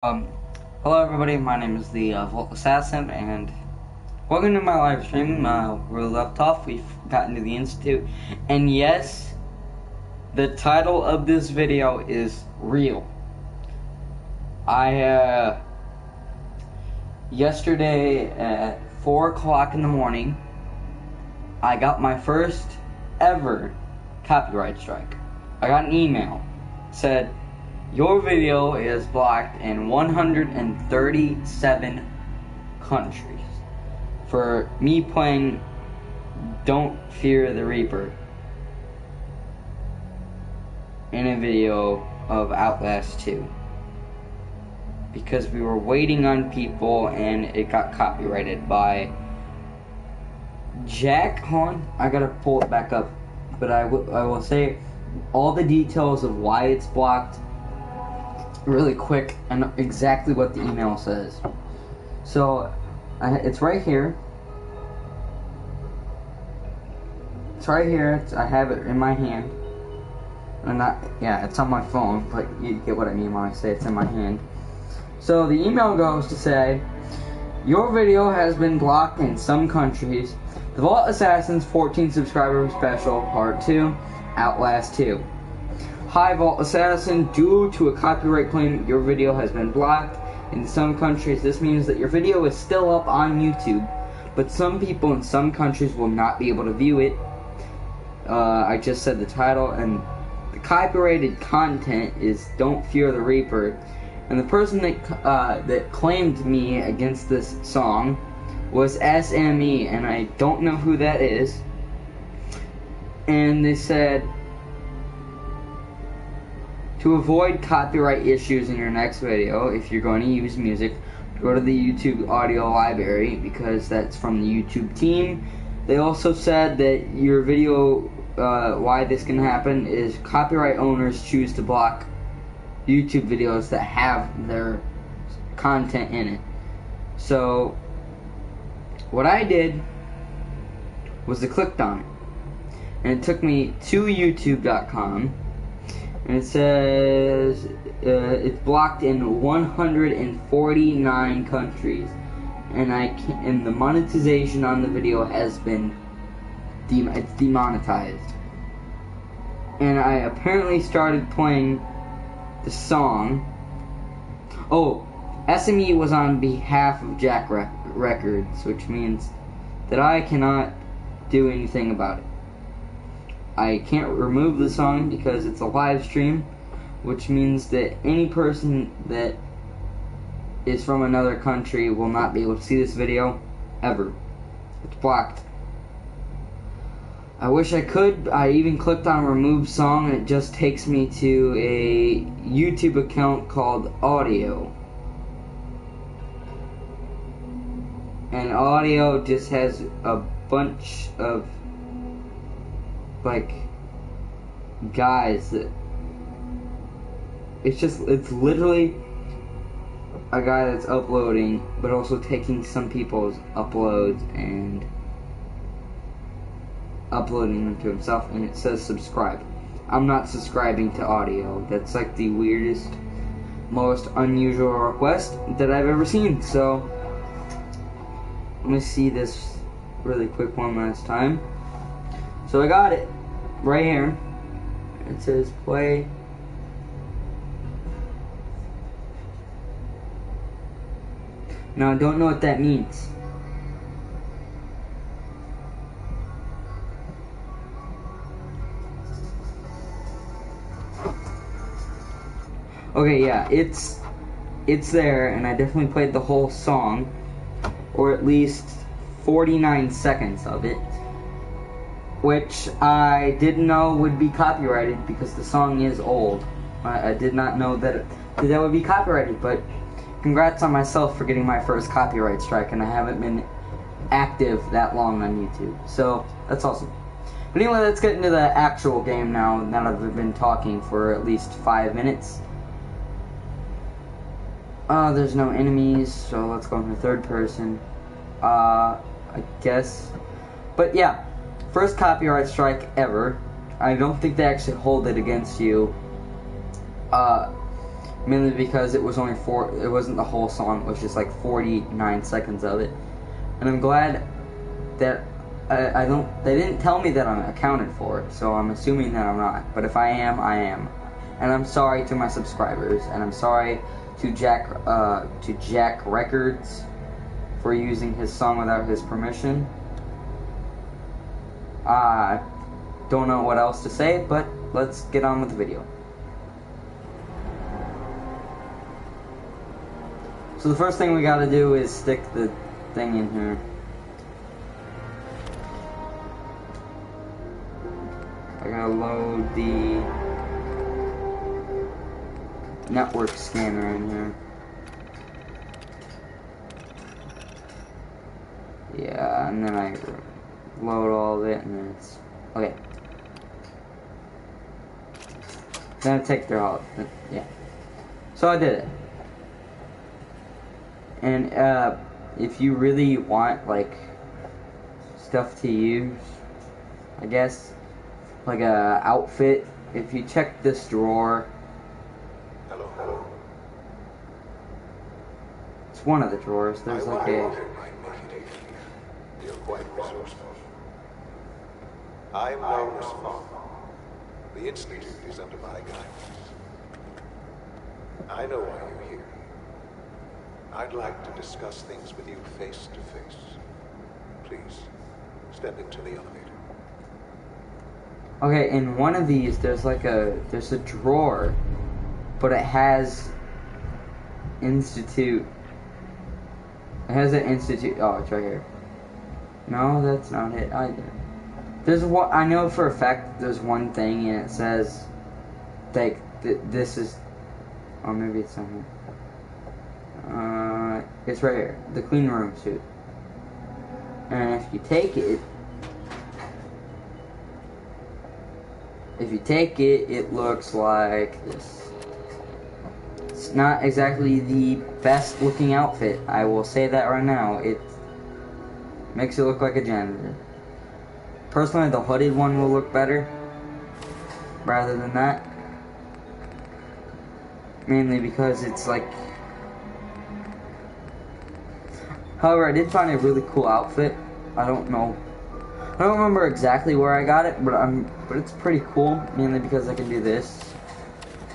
Um, Hello everybody, my name is the Thevaultassassin, and welcome to my live stream. Where we left off, we've gotten to the Institute, and yes, the title of this video is real. Yesterday at 4 o'clock in the morning, I got my first ever copyright strike. I got an email, said, your video is blocked in 137 countries for me playing Don't Fear the Reaper in a video of Outlast 2. Because we were waiting on people and it got copyrighted by Jack. Hold on, I gotta pull it back up. But I will say all the details of why it's blocked really quick and exactly what the email says. So it's right here. It's right here. I have it in my hand. It's on my phone, but you get what I mean when I say it's in my hand. So the email goes to say, your video has been blocked in some countries. Thevaultassassin's 14 subscriber special, part 2, Outlast 2. Hi Thevaultassassin, due to a copyright claim, your video has been blocked in some countries. This means that your video is still up on YouTube, but some people in some countries will not be able to view it. I just said the title, and the copyrighted content is Don't Fear the Reaper. And the person that claimed me against this song was SME, and I don't know who that is. And they said, to avoid copyright issues in your next video, if you're going to use music, go to the YouTube audio library, because that's from the YouTube team. They also said that your video, why this can happen is copyright owners choose to block YouTube videos that have their content in it. So what I did was I clicked on it, and it took me to youtube.com. and it says it's blocked in 149 countries, and the monetization on the video has been it's demonetized. And I apparently started playing the song. Oh, SME was on behalf of Jack Records, which means that I cannot do anything about it. I can't remove the song because it's a live stream, which means that any person that is from another country will not be able to see this video ever. It's blocked. I wish I could. I even clicked on remove song and it just takes me to a YouTube account called Audio. And Audio just has a bunch of guys that it's literally a guy that's uploading but also taking some people's uploads and uploading them to himself, and it says subscribe. I'm not subscribing to Audio. That's like the weirdest, most unusual request that I've ever seen. So let me see this really quick one last time. So I got it right here. It says play. Now I don't know what that means. Okay, yeah, it's there, and I definitely played the whole song, or at least 49 seconds of it, which I didn't know would be copyrighted because the song is old. I did not know that would be copyrighted, but congrats on myself for getting my first copyright strike, and I haven't been active that long on YouTube, so that's awesome. But anyway, let's get into the actual game now that I've been talking for at least 5 minutes. There's no enemies, so let's go into third person. I guess. But yeah, first copyright strike ever. I don't think they actually hold it against you. mainly because it was only it wasn't the whole song, it was just like 49 seconds of it. And I'm glad that they didn't tell me that I'm accounted for, so I'm assuming that I'm not. But if I am, I am. And I'm sorry to my subscribers, and I'm sorry to Jack Records for using his song without his permission. I don't know what else to say, but let's get on with the video. So the first thing we gotta do is stick the thing in here. I gotta load the network scanner in here. Yeah, and then I load all of it, and then it's okay. Then I take their all, yeah. So I did it. And if you really want like stuff to use, I guess like a outfit, if you check this drawer. Hello. It's one of the drawers. There's like a. You're quite resourceful. I'm known as Fong. The Institute is under my guidance. I know why you're here. I'd like to discuss things with you face to face. Please, step into the elevator. Okay, in one of these, there's a drawer, but it has Institute. It has an Institute. Oh, it's right here. No, that's not it either. There's one. I know for a fact there's one thing, and it says, like, this is. Oh, maybe it's on here. It's right here. The clean room suit. And if you take it, it looks like this. It's not exactly the best looking outfit. I will say that right now. It makes it look like a janitor. Personally, the hooded one will look better rather than that. Mainly because it's like. However, I did find a really cool outfit. I don't remember exactly where I got it, but it's pretty cool. Mainly because I can do this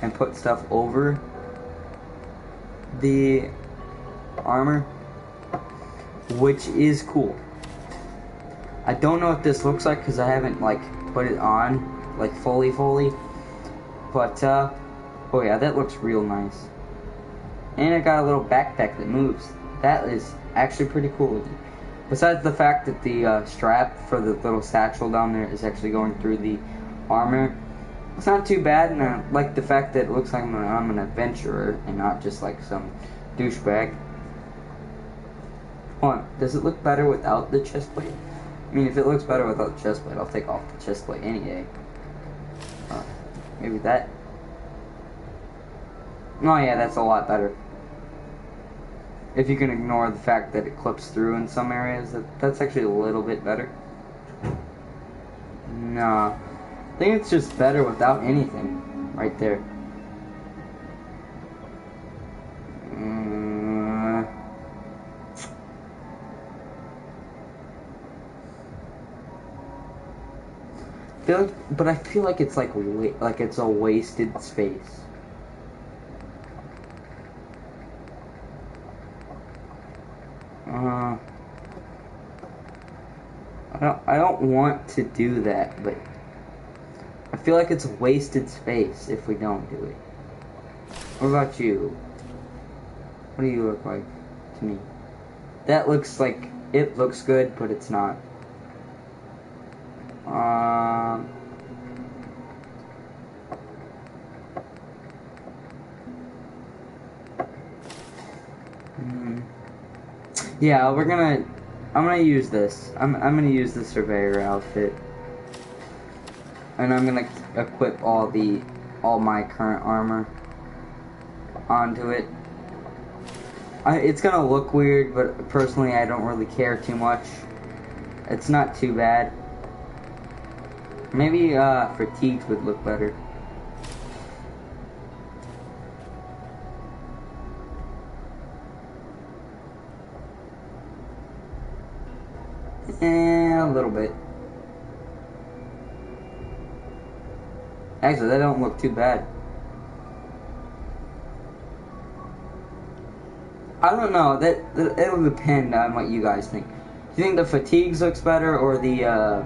and put stuff over the armor, which is cool. I don't know what this looks like because I haven't like put it on like fully, but oh yeah, that looks real nice. And I got a little backpack that moves. That is actually pretty cool looking. Besides the fact that the strap for the little satchel down there is actually going through the armor, it's not too bad, and I like the fact that it looks like I'm an adventurer and not just like some douchebag. Hold on, does it look better without the chest plate? I mean, if it looks better without the chest plate, I'll take off the chest plate any day. Maybe that. Oh yeah, that's a lot better. If you can ignore the fact that it clips through in some areas, that's actually a little bit better. Nah, I think it's just better without anything, right there. But I feel like it's like it's a wasted space. I don't want to do that, but I feel like it's wasted space if we don't do it. What about you? What do you look like to me? That looks like it looks good, but it's not. Yeah, I'm gonna use this. I'm gonna use the surveyor outfit, and I'm gonna equip all my current armor onto it. It's gonna look weird, but personally, I don't really care too much. It's not too bad. Maybe fatigued would look better. A little bit. Actually, that don't look too bad. I don't know. It'll depend on what you guys think. Do you think the fatigues looks better or the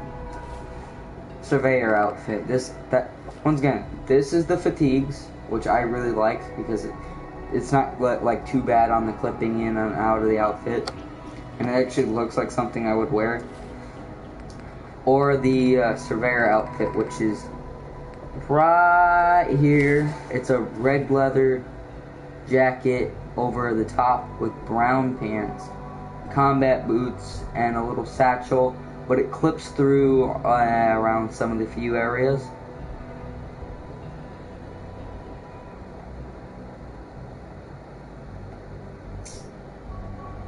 surveyor outfit? Once again, this is the fatigues, which I really like because it's not like too bad on the clipping in and out of the outfit, and it actually looks like something I would wear. Or the surveyor outfit, which is right here. It's a red leather jacket over the top with brown pants, combat boots, and a little satchel, but it clips through around some of the few areas.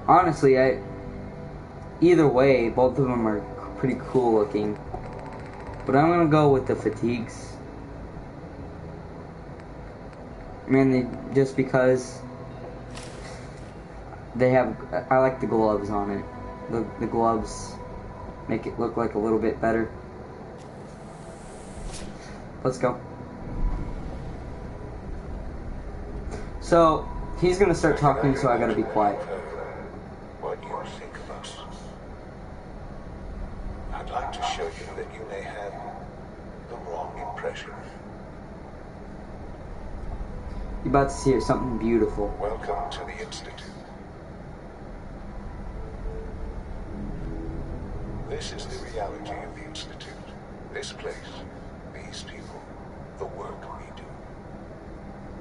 Honestly, either way, both of them are pretty cool looking, but I'm gonna go with the fatigues. Mainly just because I like the gloves on it. The gloves make it look like a little bit better. Let's go. So, he's gonna start talking, so I gotta be quiet. What you think of us. I'd like to show you that you may have the wrong impression. You're about to hear something beautiful. Welcome to the Institute. This is the reality of the Institute. This place, these people, the work we do.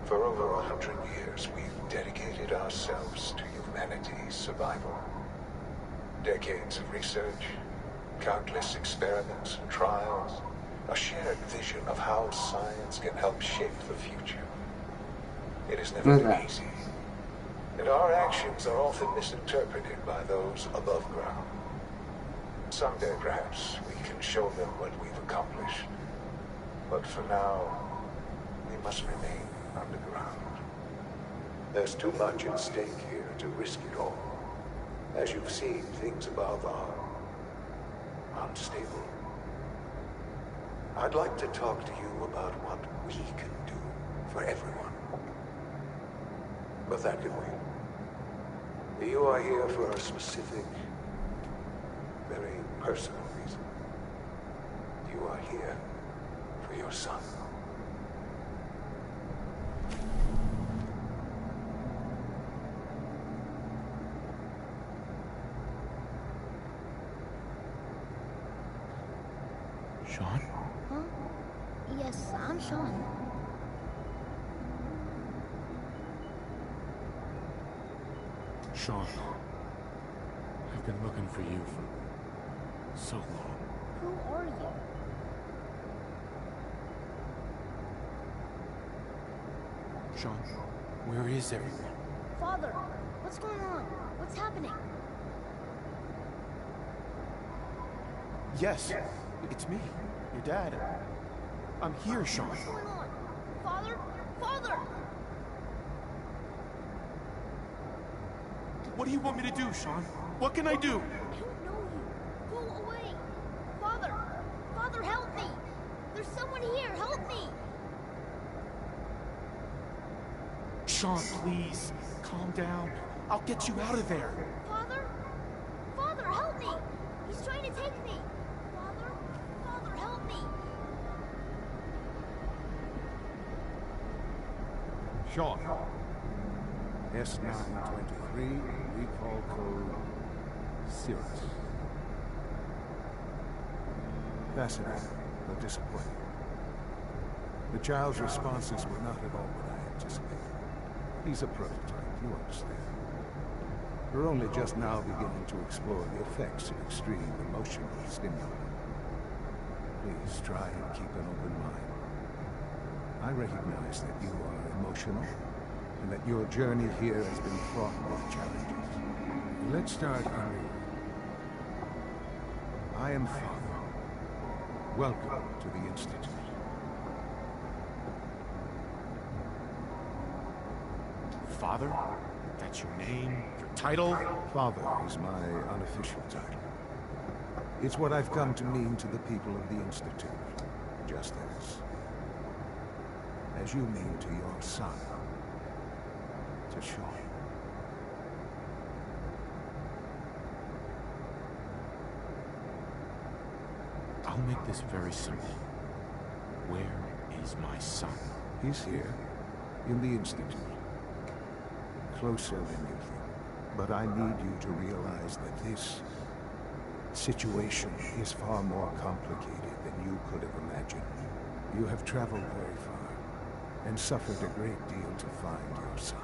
For over 100 years, we've dedicated ourselves to humanity's survival. Decades of research, countless experiments and trials, a shared vision of how science can help shape the future. It has never been easy, and our actions are often misinterpreted by those above ground. Someday, perhaps, we can show them what we've accomplished. But for now, we must remain underground. There's too much at stake here to risk it all. As you've seen, things above are unstable. I'd like to talk to you about what we can do for everyone. But that can wait. You are here for a specific, very personal reason. You are here for your son. Sean? Huh? Yes, I'm Sean. Sean, I've been looking for you for so long. Who are you? Sean, where is everyone? Father, what's going on? What's happening? Yes, it's me, your dad. I'm here, Sean. What's going on? Father? Father! What do you want me to do, Sean? What can I do? I don't know you. Go away. Father! Father, help me! There's someone here. Help me! Sean, please, calm down. I'll get you out of there. Father? Father, help me! He's trying to take me! Father? Father, help me! Sean. S923, recall code Cirrus. Fascinating, but disappointing. The child's responses were not at all what I anticipated. He's a prototype, you understand. We're only just now beginning to explore the effects of extreme emotional stimuli. Please try and keep an open mind. I recognize that you are emotional, and that your journey here has been fraught with challenges. Let's start anew. I am Father. Welcome to the Institute. Father? That's your name? Your title? Father is my unofficial title. It's what I've come to mean to the people of the Institute. Just as you mean to your son, to Sean. I'll make this very simple. Where is my son? He's here, in the Institute. Closer than you think. But I need you to realize that this situation is far more complicated than you could have imagined. You have traveled very far, and suffered a great deal to find your son.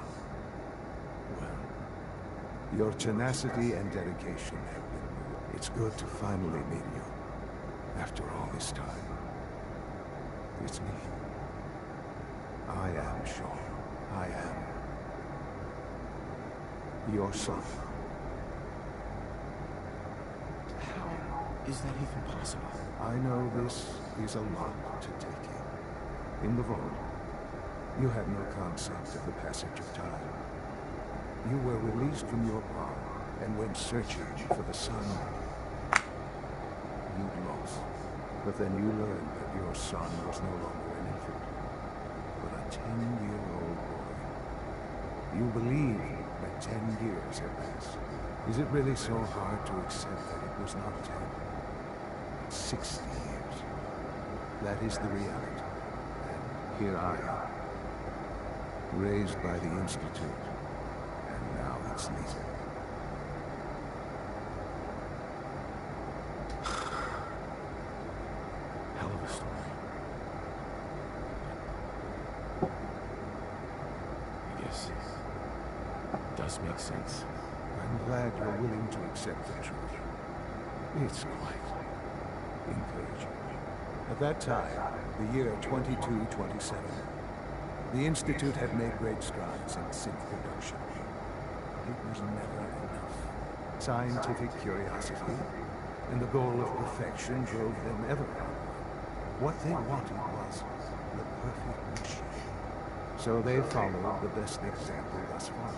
Well, your tenacity and dedication have been moved. It's good to finally meet you, after all this time. It's me. I am Sean. I am your son. How is that even possible? I know this is a lot to take in. In the vault, you had no concept of the passage of time. You were released from your pod and went searching for the son you'd lost. But then you learned that your son was no longer an infant, but a 10-year-old boy. You believe that 10 years have passed. Is it really so hard to accept that it was not 10, but 60 years? That is the reality. And here I am, raised by the Institute, and now its leader. Hell of a story. I guess it does make sense. I'm glad you're willing to accept the truth. It's quite encouraging. At that time, the year 2227, the Institute had made great strides in synth production. It was never enough. Scientific curiosity and the goal of perfection drove them ever on. What they wanted was the perfect machine. So they followed the best example thus far.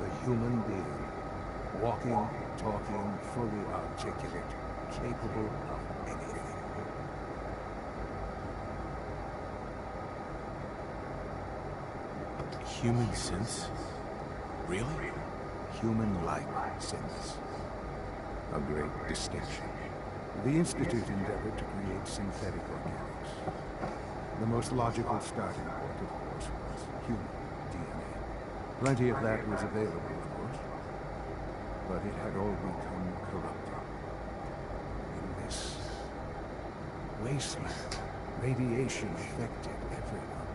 The human being, walking, talking, fully articulate, capable of anything. Human sense? Really? Human-like sense. A great distinction. The Institute endeavored to create synthetic organics. The most logical starting point, of course, was human DNA. Plenty of that was available, of course, but it had all become corrupted. In this wasteland, radiation affected everyone.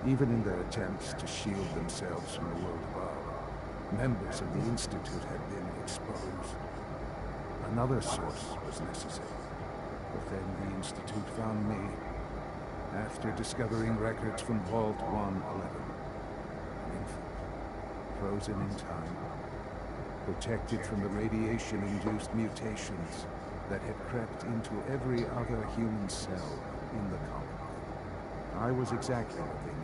Even in their attempts to shield themselves from the world above, members of the Institute had been exposed. Another source was necessary. But then the Institute found me, after discovering records from Vault 111. An infant, frozen in time, protected from the radiation-induced mutations that had crept into every other human cell in the compound. I was exactly what they needed.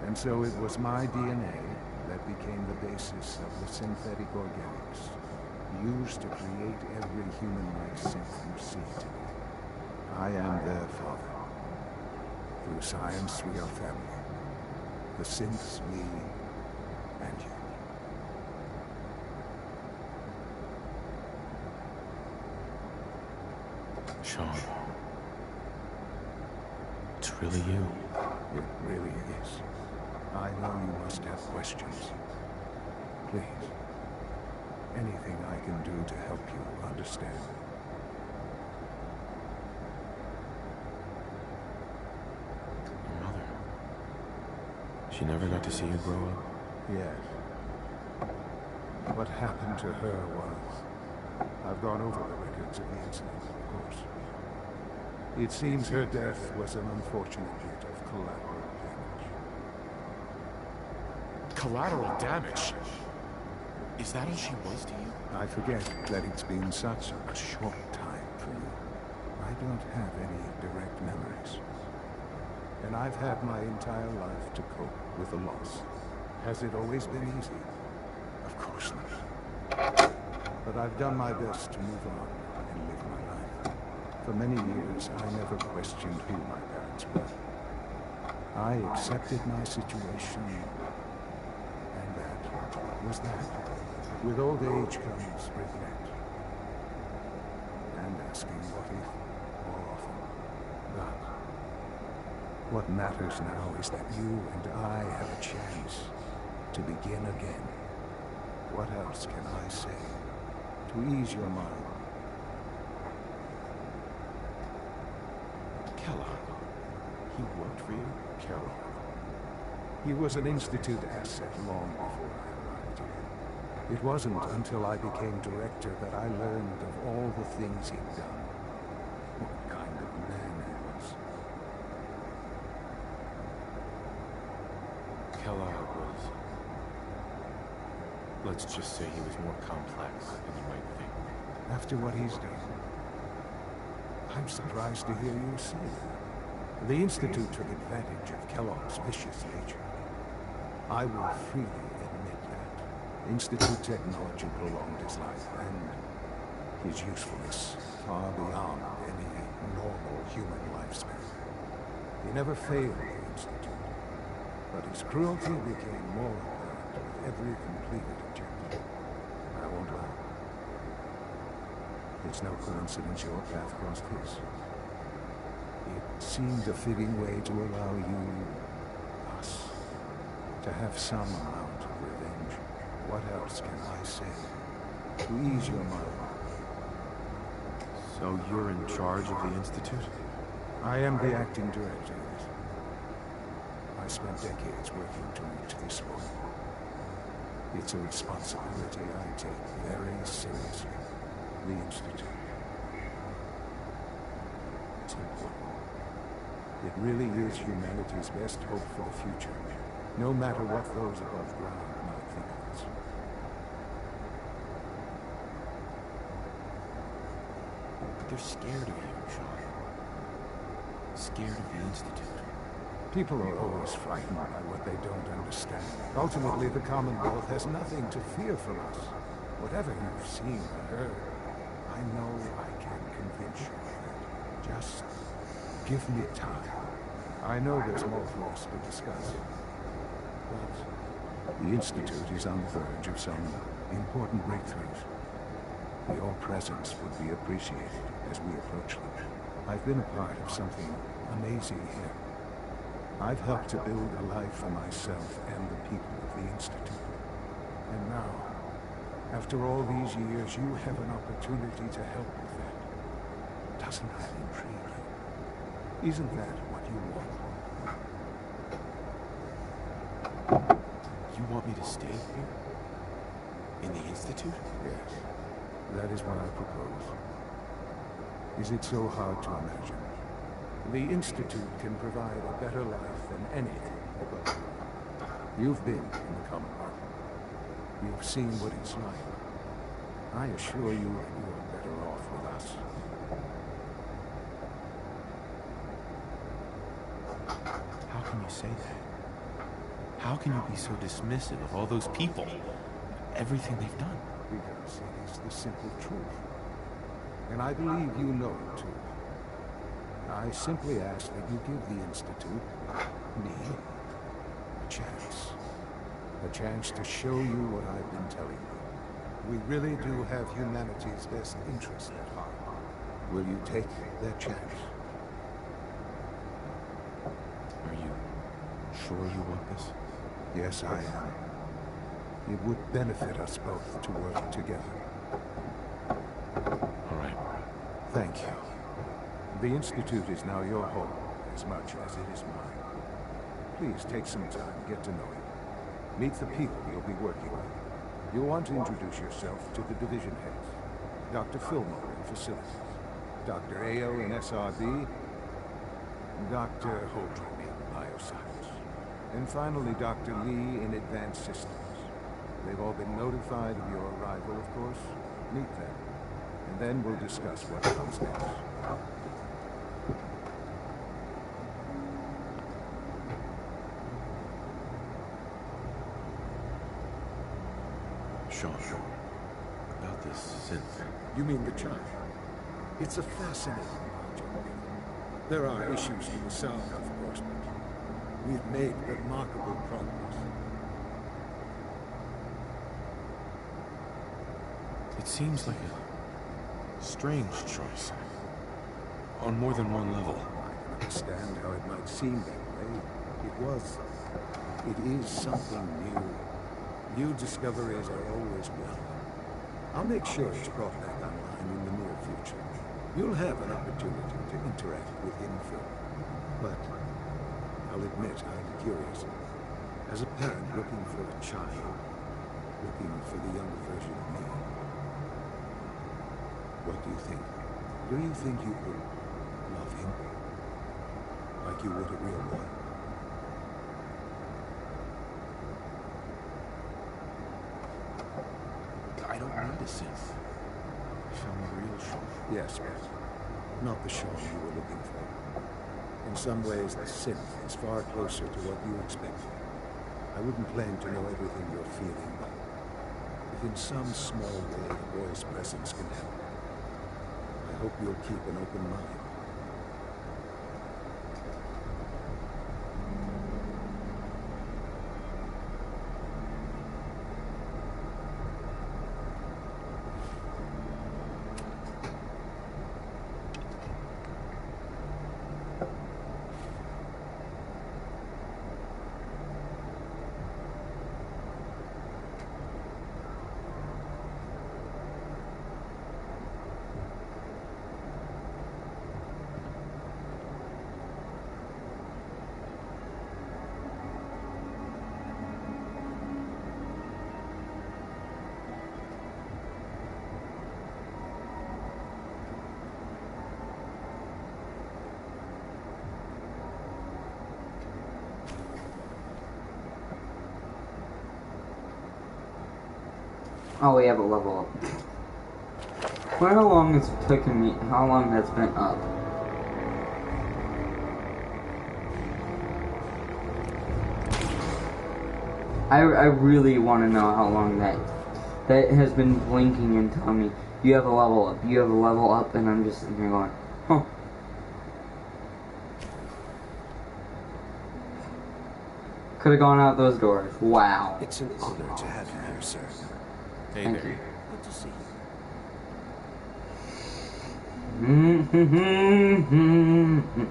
And so it was my DNA that became the basis of the synthetic organics, used to create every human-like synth you see today. I am their father. Through science, we are family. The synths, me, and you. Sean. It's really you. It really is. I know you must have questions. Please. Anything I can do to help you understand. Your mother. She never got to see you grow up? Yes. What happened to her was... I've gone over the records of the incident, of course. It seems her death was an unfortunate bit of collateral damage. Collateral damage? Is that all she was to you? I forget that it's been such a short time for you. I don't have any direct memories. And I've had my entire life to cope with the loss. Has it always been easy? Of course not. But I've done my best to move on and live my life. For many years, I never questioned who my parents were. I accepted my situation, and that was that. With old age comes regret. And asking what if more often. But what matters now is that you and I have a chance to begin again. What else can I say to ease your mind? Kellogg. He worked for you? Kellogg. He was an Institute asset long before I arrived here. It wasn't until I became director that I learned of all the things he'd done. What kind of man he was. Kellogg was... Let's just say he was more complex than you might think. After what he's done, I'm surprised to hear you say that. The Institute took advantage of Kellogg's vicious nature. I will freely admit that. Institute technology prolonged his life, and his usefulness far beyond any normal human lifespan. He never failed the Institute, but his cruelty became more apparent with every completed objective. I won't lie. It's no coincidence your path crossed his. It seemed a fitting way to allow you, us, to have some amount of revenge. What else can I say to ease your mind? So you're in charge of the Institute? I am the acting director, yes. I spent decades working to reach this point. It's a responsibility I take very seriously. The Institute. It's important. It really is humanity's best hope for the future, no matter what those above ground might think of us. But they're scared of you, Sean. Scared of the Institute. People are always frightened by what they don't understand. Ultimately, the Commonwealth has nothing to fear from us. Whatever you've seen or heard, I know I can convince you of it. Just give me time. I know there's more for us to discuss. But the Institute is on the verge of some important breakthroughs. Your presence would be appreciated as we approach them. I've been a part of something amazing here. I've helped to build a life for myself and the people of the Institute. And now, after all these years, you have an opportunity to help with that. Doesn't that intrigue you? Isn't that what you want? You want me to stay here? In the Institute? Yes. That is what I propose. Is it so hard to imagine? The Institute can provide a better life than anything above ground. You've been in the Commonwealth. You've seen what it's like. I assure you that you are better off with us. How can you say that? How can you be so dismissive of all those people? Everything they've done? Because it is the simple truth. And I believe you know it too. I simply ask that you give the Institute, me, a chance. A chance to show you what I've been telling you. We really do have humanity's best interest at heart. Will you take that chance? Are you sure you want this? Yes, I am. It would benefit us both to work together. All right. Thank you. The Institute is now your home, as much as it is mine. Please take some time, get to know it. Meet the people you'll be working with. You'll want to introduce yourself to the division heads. Dr. Fillmore in Facilities, Dr. Ayo in SRB, and Dr. Holdren in Bioscience. And finally, Dr. Lee in Advanced Systems. They've all been notified of your arrival, of course. Meet them, and then we'll discuss what comes next. Sean, about this synth. You mean the child? It's a fascinating project. There are issues to be solved, of course, but we've made remarkable progress. It seems like a strange choice. On more than one level. I can understand how it might seem that way. It is something new. New discoveries are always welcome. I'll make sure it's brought back online in the near future. You'll have an opportunity to interact with info. But I'll admit I'm curious. As a parent looking for a child, looking for the younger version of me, what do you think? Do you think you could love him like you would a real boy? I don't need a synth. I found the real Sean. Yes, but not the Sean you were looking for. In some ways, the synth is far closer to what you expected. I wouldn't claim to know everything you're feeling, but if in some small way a boy's presence can help, I hope you'll keep an open mind. Oh, we have a level up. How long it's taken me? How long that's been up? I really want to know how long that has been blinking and telling me you have a level up, you have a level up, and I'm just sitting here going, huh. Could have gone out those doors. Wow. It's an honor to have you here, sir. Hey Thank there. you. Good to see you.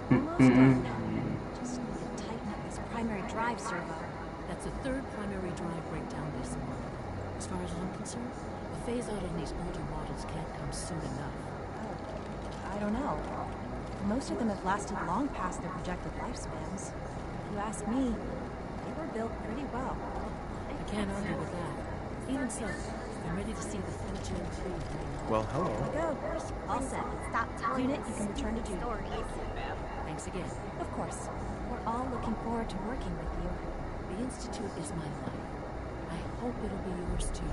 Almost done now. Just need to tighten up this primary drive servo. That's the third primary drive breakdown this month. As far as I'm concerned, the phase out on these older models can't come soon enough. Oh, I don't know. Most of them have lasted long past their projected lifespans. If you ask me, they were built pretty well. I can't argue with that. Even so, I'm ready to see the future improve. Well, hello. Go. All set. Stop telling Unit, you can return to duty. stories. Thanks again. Of course. We're all looking forward to working with you. The Institute is my life. I hope it'll be yours too.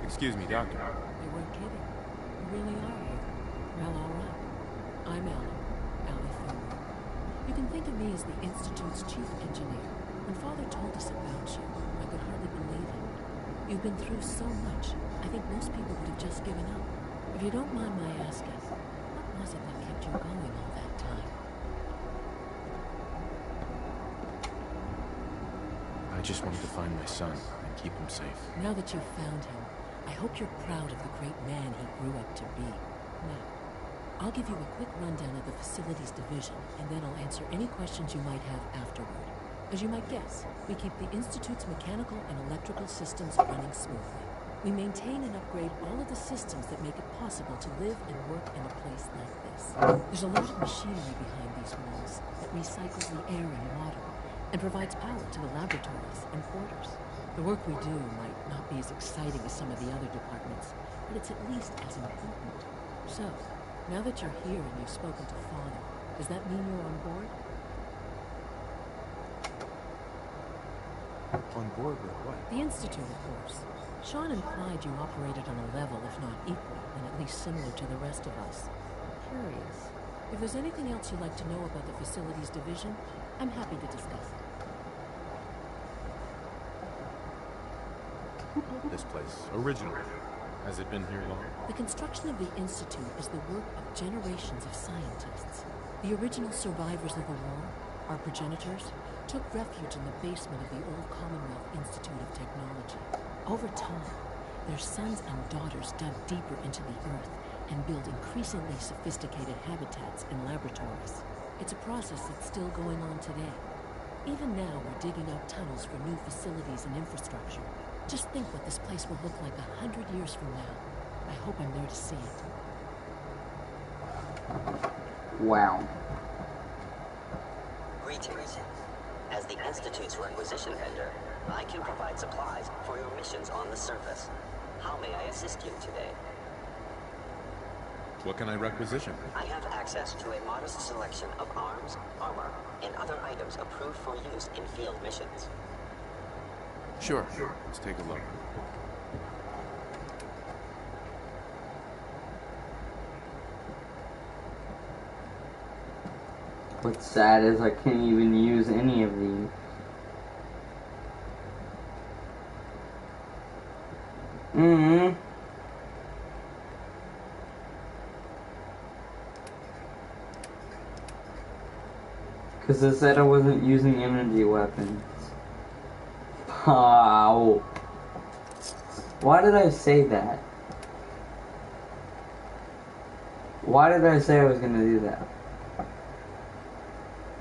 Excuse me, Doctor. You weren't kidding. You really are here. Well, all right. I'm Allie. Allie Thevault. You can think of me as the Institute's chief engineer. When Father told us about you, I could hardly believe it. You've been through so much, I think most people would have just given up. If you don't mind my asking, what was it that kept you going all that time? I just wanted to find my son and keep him safe. Now that you've found him, I hope you're proud of the great man he grew up to be. Now, I'll give you a quick rundown of the Facilities Division, and then I'll answer any questions you might have afterward. As you might guess, we keep the Institute's mechanical and electrical systems running smoothly. We maintain and upgrade all of the systems that make it possible to live and work in a place like this. There's a lot of machinery behind these walls that recycles the air and water and provides power to the laboratories and quarters. The work we do might not be as exciting as some of the other departments, but it's at least as important. So, now that you're here and you've spoken to Father, does that mean you're on board? On board with what? The Institute, of course. Sean implied you operated on a level, if not equal, and at least similar to the rest of us. Curious. If there's anything else you'd like to know about the Facilities Division, I'm happy to discuss it. This place, originally. Has it been here long? The construction of the Institute is the work of generations of scientists. The original survivors of the war, our progenitors, took refuge in the basement of the old Commonwealth Institute of Technology. Over time, their sons and daughters dug deeper into the earth and built increasingly sophisticated habitats and laboratories. It's a process that's still going on today. Even now, we're digging out tunnels for new facilities and infrastructure. Just think what this place will look like 100 years from now. I hope I'm there to see it. Wow. Greetings. As the Institute's requisition vendor, I can provide supplies for your missions on the surface. How may I assist you today? What can I requisition? I have access to a modest selection of arms, armor, and other items approved for use in field missions. Sure. Let's take a look. What's sad is I can't even use any of these. Because it said I wasn't using energy weapons. Wow. Why did I say that? Why did I say I was gonna do that?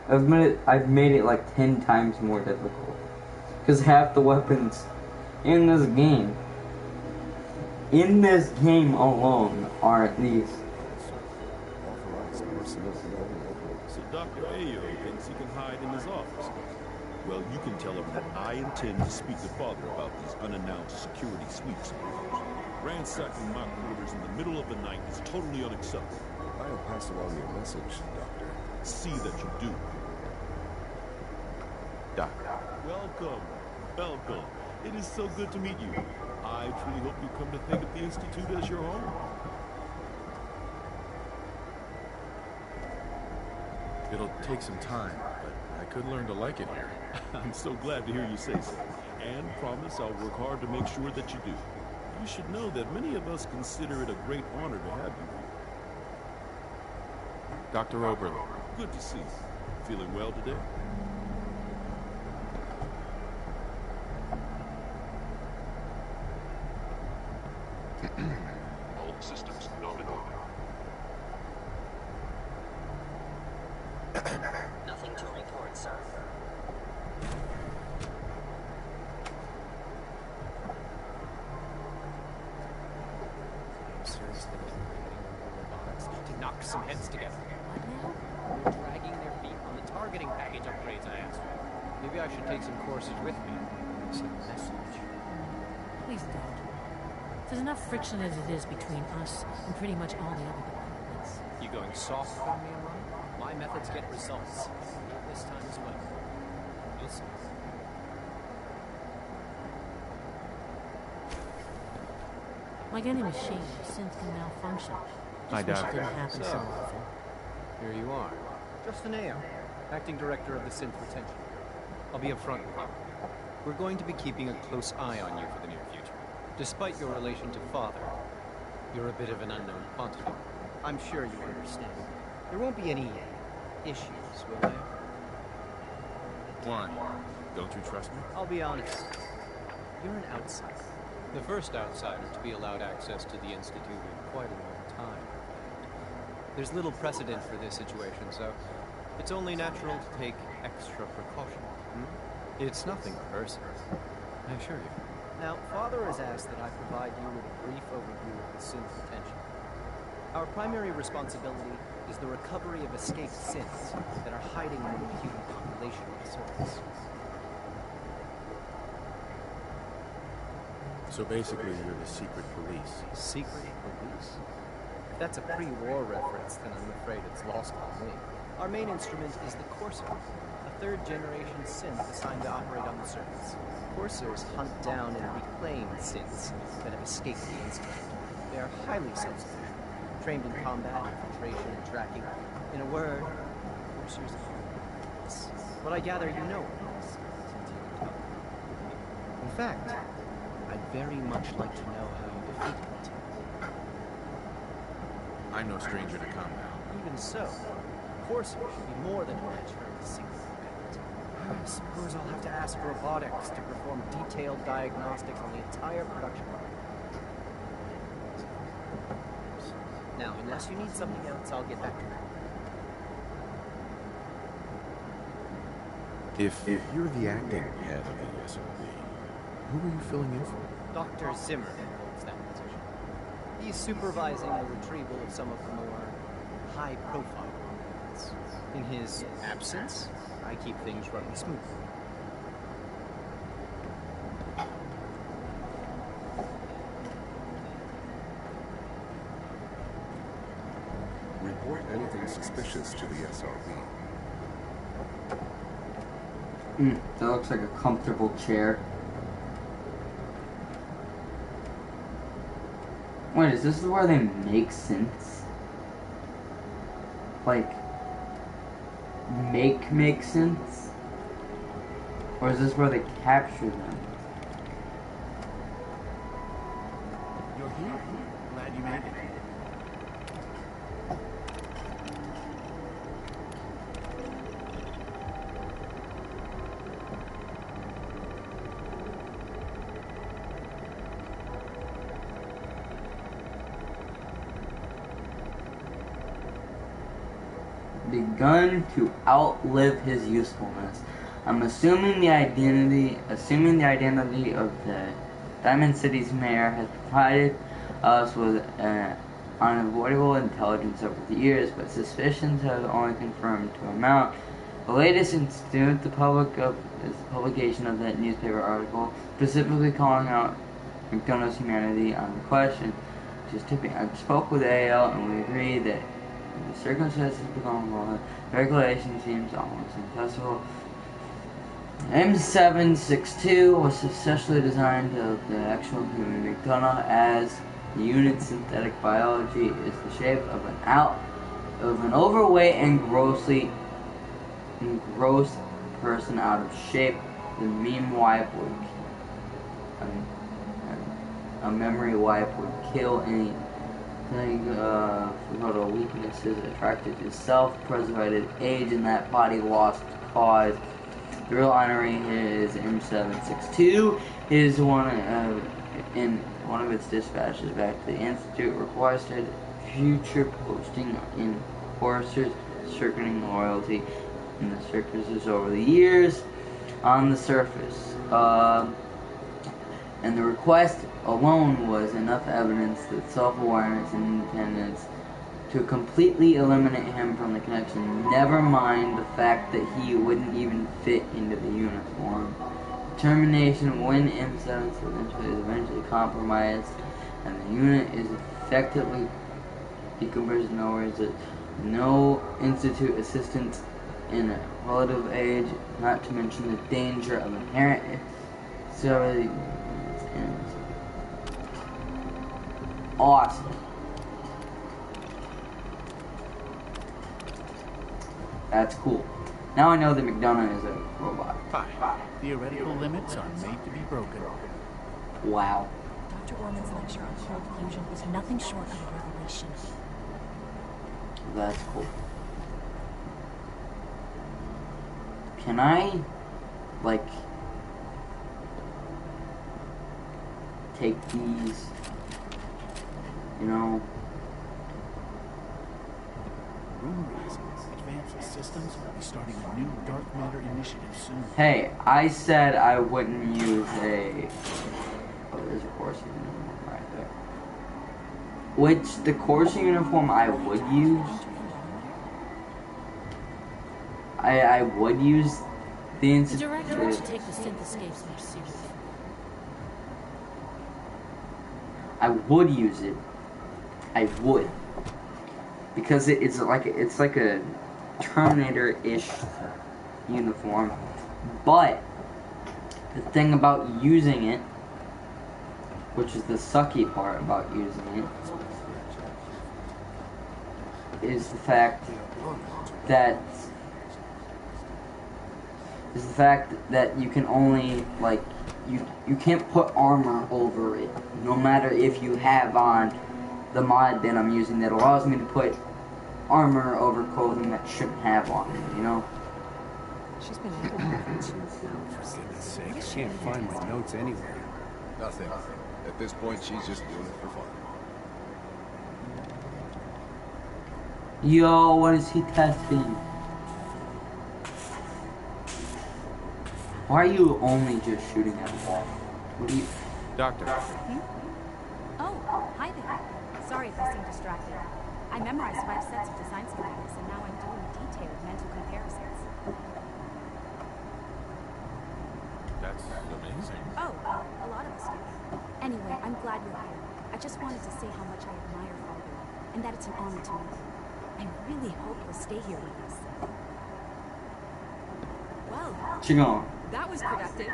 I've made it like 10 times more difficult. Because half the weapons in this game alone are these. So Dr. Ayo thinks he can hide in his office. Well, you can tell him that I intend to speak to Father about these unannounced security sweeps. Ransacking my quarters in the middle of the night is totally unacceptable. I'll pass along your message, Doctor. See that you do. Doc. Welcome. Welcome. It is so good to meet you. I truly hope you come to think of the Institute as your home. It'll take some time, but I could learn to like it here. I'm so glad to hear you say so. And promise I'll work hard to make sure that you do. You should know that many of us consider it a great honor to have you here. Dr. Oberlin. Good to see you. Feeling well today? All systems nominal. Nothing to report, sir. Seriously, robots to knock some heads together. What now? They're dragging their feet on the targeting package upgrades I asked for. Maybe I should take some courses with me. It's a message. Please don't. There's enough friction as it is between us and pretty much all the other departments. You going soft on me, Amon? My methods get results. This time as well. You'll see. Like any machine, synth can malfunction. I Just wish doubt it it. didn't happen so often. Here you are. Justin Ayo, acting director of the synth retention. I'll be upfront with you. We're going to be keeping a close eye on you for the near future. Despite your relation to Father, you're a bit of an unknown quantity. I'm sure you understand. There won't be any issues, will there? Why? Don't you trust me? I'll be honest. You're an outsider. The first outsider to be allowed access to the Institute in quite a long time. There's little precedent for this situation, so it's only natural to take extra precaution. It's nothing personal, I assure you. Now, Father has asked that I provide you with a brief overview of the synth retention. Our primary responsibility is the recovery of escaped synths that are hiding among the human population on the surface. So basically, you're the secret police. Secret police? If that's a pre-war reference, then I'm afraid it's lost on me. Our main instrument is the Courser, a third-generation synth assigned to operate on the surface. Coursers hunt down and reclaim synths that have escaped the Institute. They are highly self-sufficient, trained in combat, infiltration, and tracking. In a word, Coursers are robots. But I gather you know robots, since you can talk. In fact, I'd very much like to know how you idiot. I'm no stranger to combat. Even so, Corsair should be more than a match for a single combatant. I suppose I'll have to ask robotics to perform detailed diagnostics on the entire production line. Now, unless you need something else, I'll get back to you. If you're the acting head of the SRB, who are you filling in for? Dr. Zimmer holds that position. He's supervising the retrieval of some of the more high-profile ones. In his absence, I keep things running smoothly. Report anything suspicious to the SRB. That looks like a comfortable chair. Wait, is this where they make synths? Like, make synths? Or is this where they capture them? You're here? Glad you made it. Begun to outlive his usefulness. I'm assuming the identity of the Diamond City's mayor has provided us with an unavoidable intelligence over the years, but suspicions have only confirmed to amount. The latest instance, the publication of that newspaper article, specifically calling out McDonough's humanity on the question, just tipping. I spoke with AL and we agreed that the circumstances become law. The regulation seems almost impossible. M762 was successfully designed of the actual human McDonough, as the unit's synthetic biology is the shape of an overweight and gross person out of shape. The meme wipe would a memory wipe would kill any physical weaknesses attracted to self-preservated age, and that body lost cause. The real honoree is M762 is in one of its dispatches back to the Institute requested future posting in Forrester's circling loyalty in the circuses over the years on the surface. And the request alone was enough evidence that self-awareness and independence to completely eliminate him from the connection, never mind the fact that he wouldn't even fit into the uniform. Termination when M7 is eventually compromised and the unit is effectively decomposed, in other words, that no Institute assistants in a relative age, not to mention the danger of inherent instability. Awesome. That's cool. Now I know that McDonough is a robot. Fine. Theoretical limits are made to be broken. Wow. Dr. Orman's lecture on cold fusion was nothing short of a revelation. That's cool. Can I, like, take these, you know? Rumor is Advanced Systems will be starting a new dark matter initiative soon. Hey, I said I wouldn't use a... Oh, there's a course uniform right there. Which, the course uniform I would use... I would use the Institute... The director wants to take the synthescapes more seriously. I would use it. I would. Because it's like a Terminator-ish uniform. But the thing about using it, which is the sucky part about using it, is the fact that you can only, like, you can't put armor over it no matter if you have on the mod that I'm using that allows me to put armor over clothing that shouldn't have on it, you know? She's been out here for 2 hours. For goodness sake, I can't find my notes anywhere. Nothing. At this point, she's just doing it for fun. Yo, what is he testing? Why are you only just shooting at the wall? What do you... Doctor. Oh, hi there. Sorry if I seem distracted. I memorized 5 sets of design schematics, and now I'm doing detailed mental comparisons. That's amazing. Oh, well, a lot of us do. Anyway, I'm glad you're here. I just wanted to say how much I admire Father, and that it's an honor to meet you. I really hope you'll stay here with us. Well, Chigong. that was productive.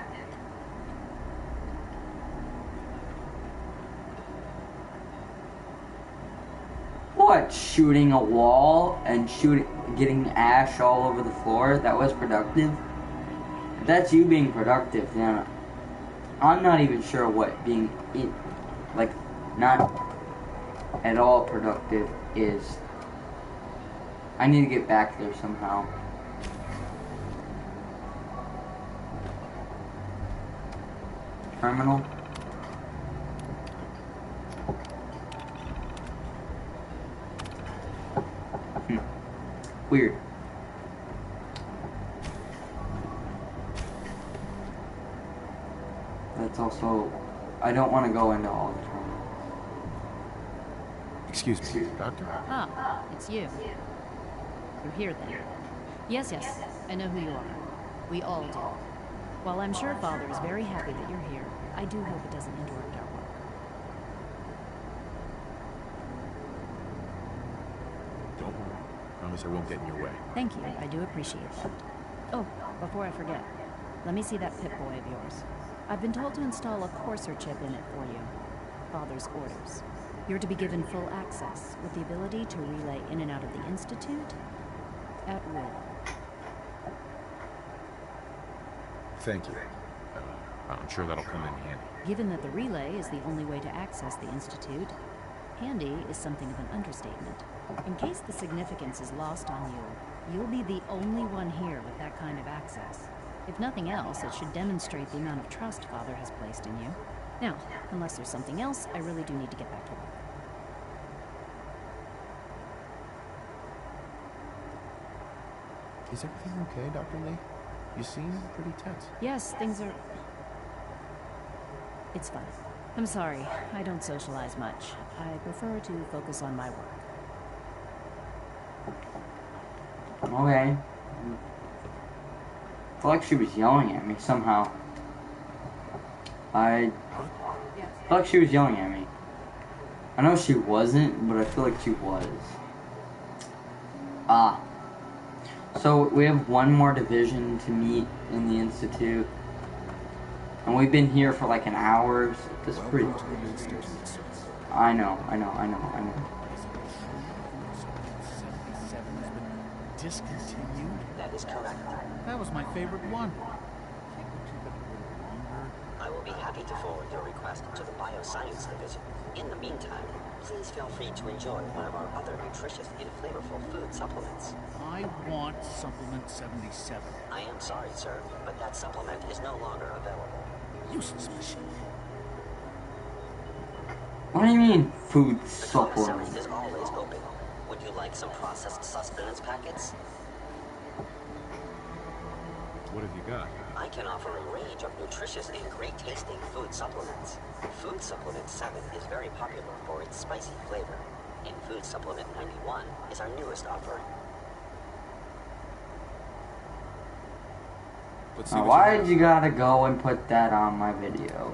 What? Shooting a wall and getting ash all over the floor? That was productive? If that's you being productive, then I'm not even sure what being not at all productive is. I need to get back there somehow. Terminal? Weird. That's also... I don't want to go into all the terminals. Excuse me, Doctor? Ah, it's you. You're here then. Yes, I know who you are. We all do. While I'm sure Father is very happy that you're here, I do hope it doesn't interrupt our work. Don't worry. Promise I won't get in your way. Thank you, I do appreciate that. Oh, before I forget, let me see that Pip-Boy of yours. I've been told to install a courser chip in it for you. Father's orders. You're to be given full access, with the ability to relay in and out of the Institute at will. Thank you. I'm sure that'll come in handy. Given that the relay is the only way to access the Institute, handy is something of an understatement. In case the significance is lost on you, you'll be the only one here with that kind of access. If nothing else, it should demonstrate the amount of trust Father has placed in you. Now, unless there's something else, I really do need to get back to work. Is everything okay, Dr. Lee? You seem pretty tense. Yes, things are... It's fine. I'm sorry, I don't socialize much. I prefer to focus on my work. Okay. I feel like she was yelling at me somehow. I feel like she was yelling at me. I know she wasn't, but I feel like she was. So we have one more division to meet in the Institute. And we've been here for like an hour. So this is pretty... I know. Discontinued? That is correct. That was my favorite one. I will be happy to forward your request to the Bioscience Division. In the meantime, please feel free to enjoy one of our other nutritious and flavorful food supplements. I want Supplement 77. I am sorry, sir, but that supplement is no longer available. Useless machine. What do you mean, food The supplement? commissary is always open. Would you like some processed sustenance packets? What have you got? I can offer a range of nutritious and great-tasting food supplements. Food Supplement 7 is very popular for its spicy flavor, and Food Supplement 91 is our newest offering. Now, why did you gotta go and put that on my video?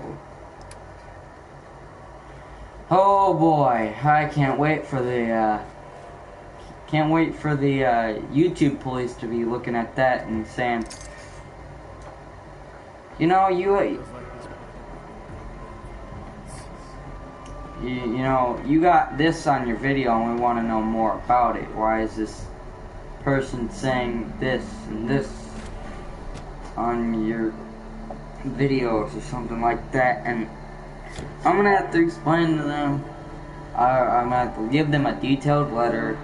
Oh boy, I can't wait for the YouTube police to be looking at that and saying, you know, you got this on your video and we want to know more about it. Why is this person saying this and this on your videos or something like that? And I'm gonna have to explain to them. I'm gonna have to give them a detailed letter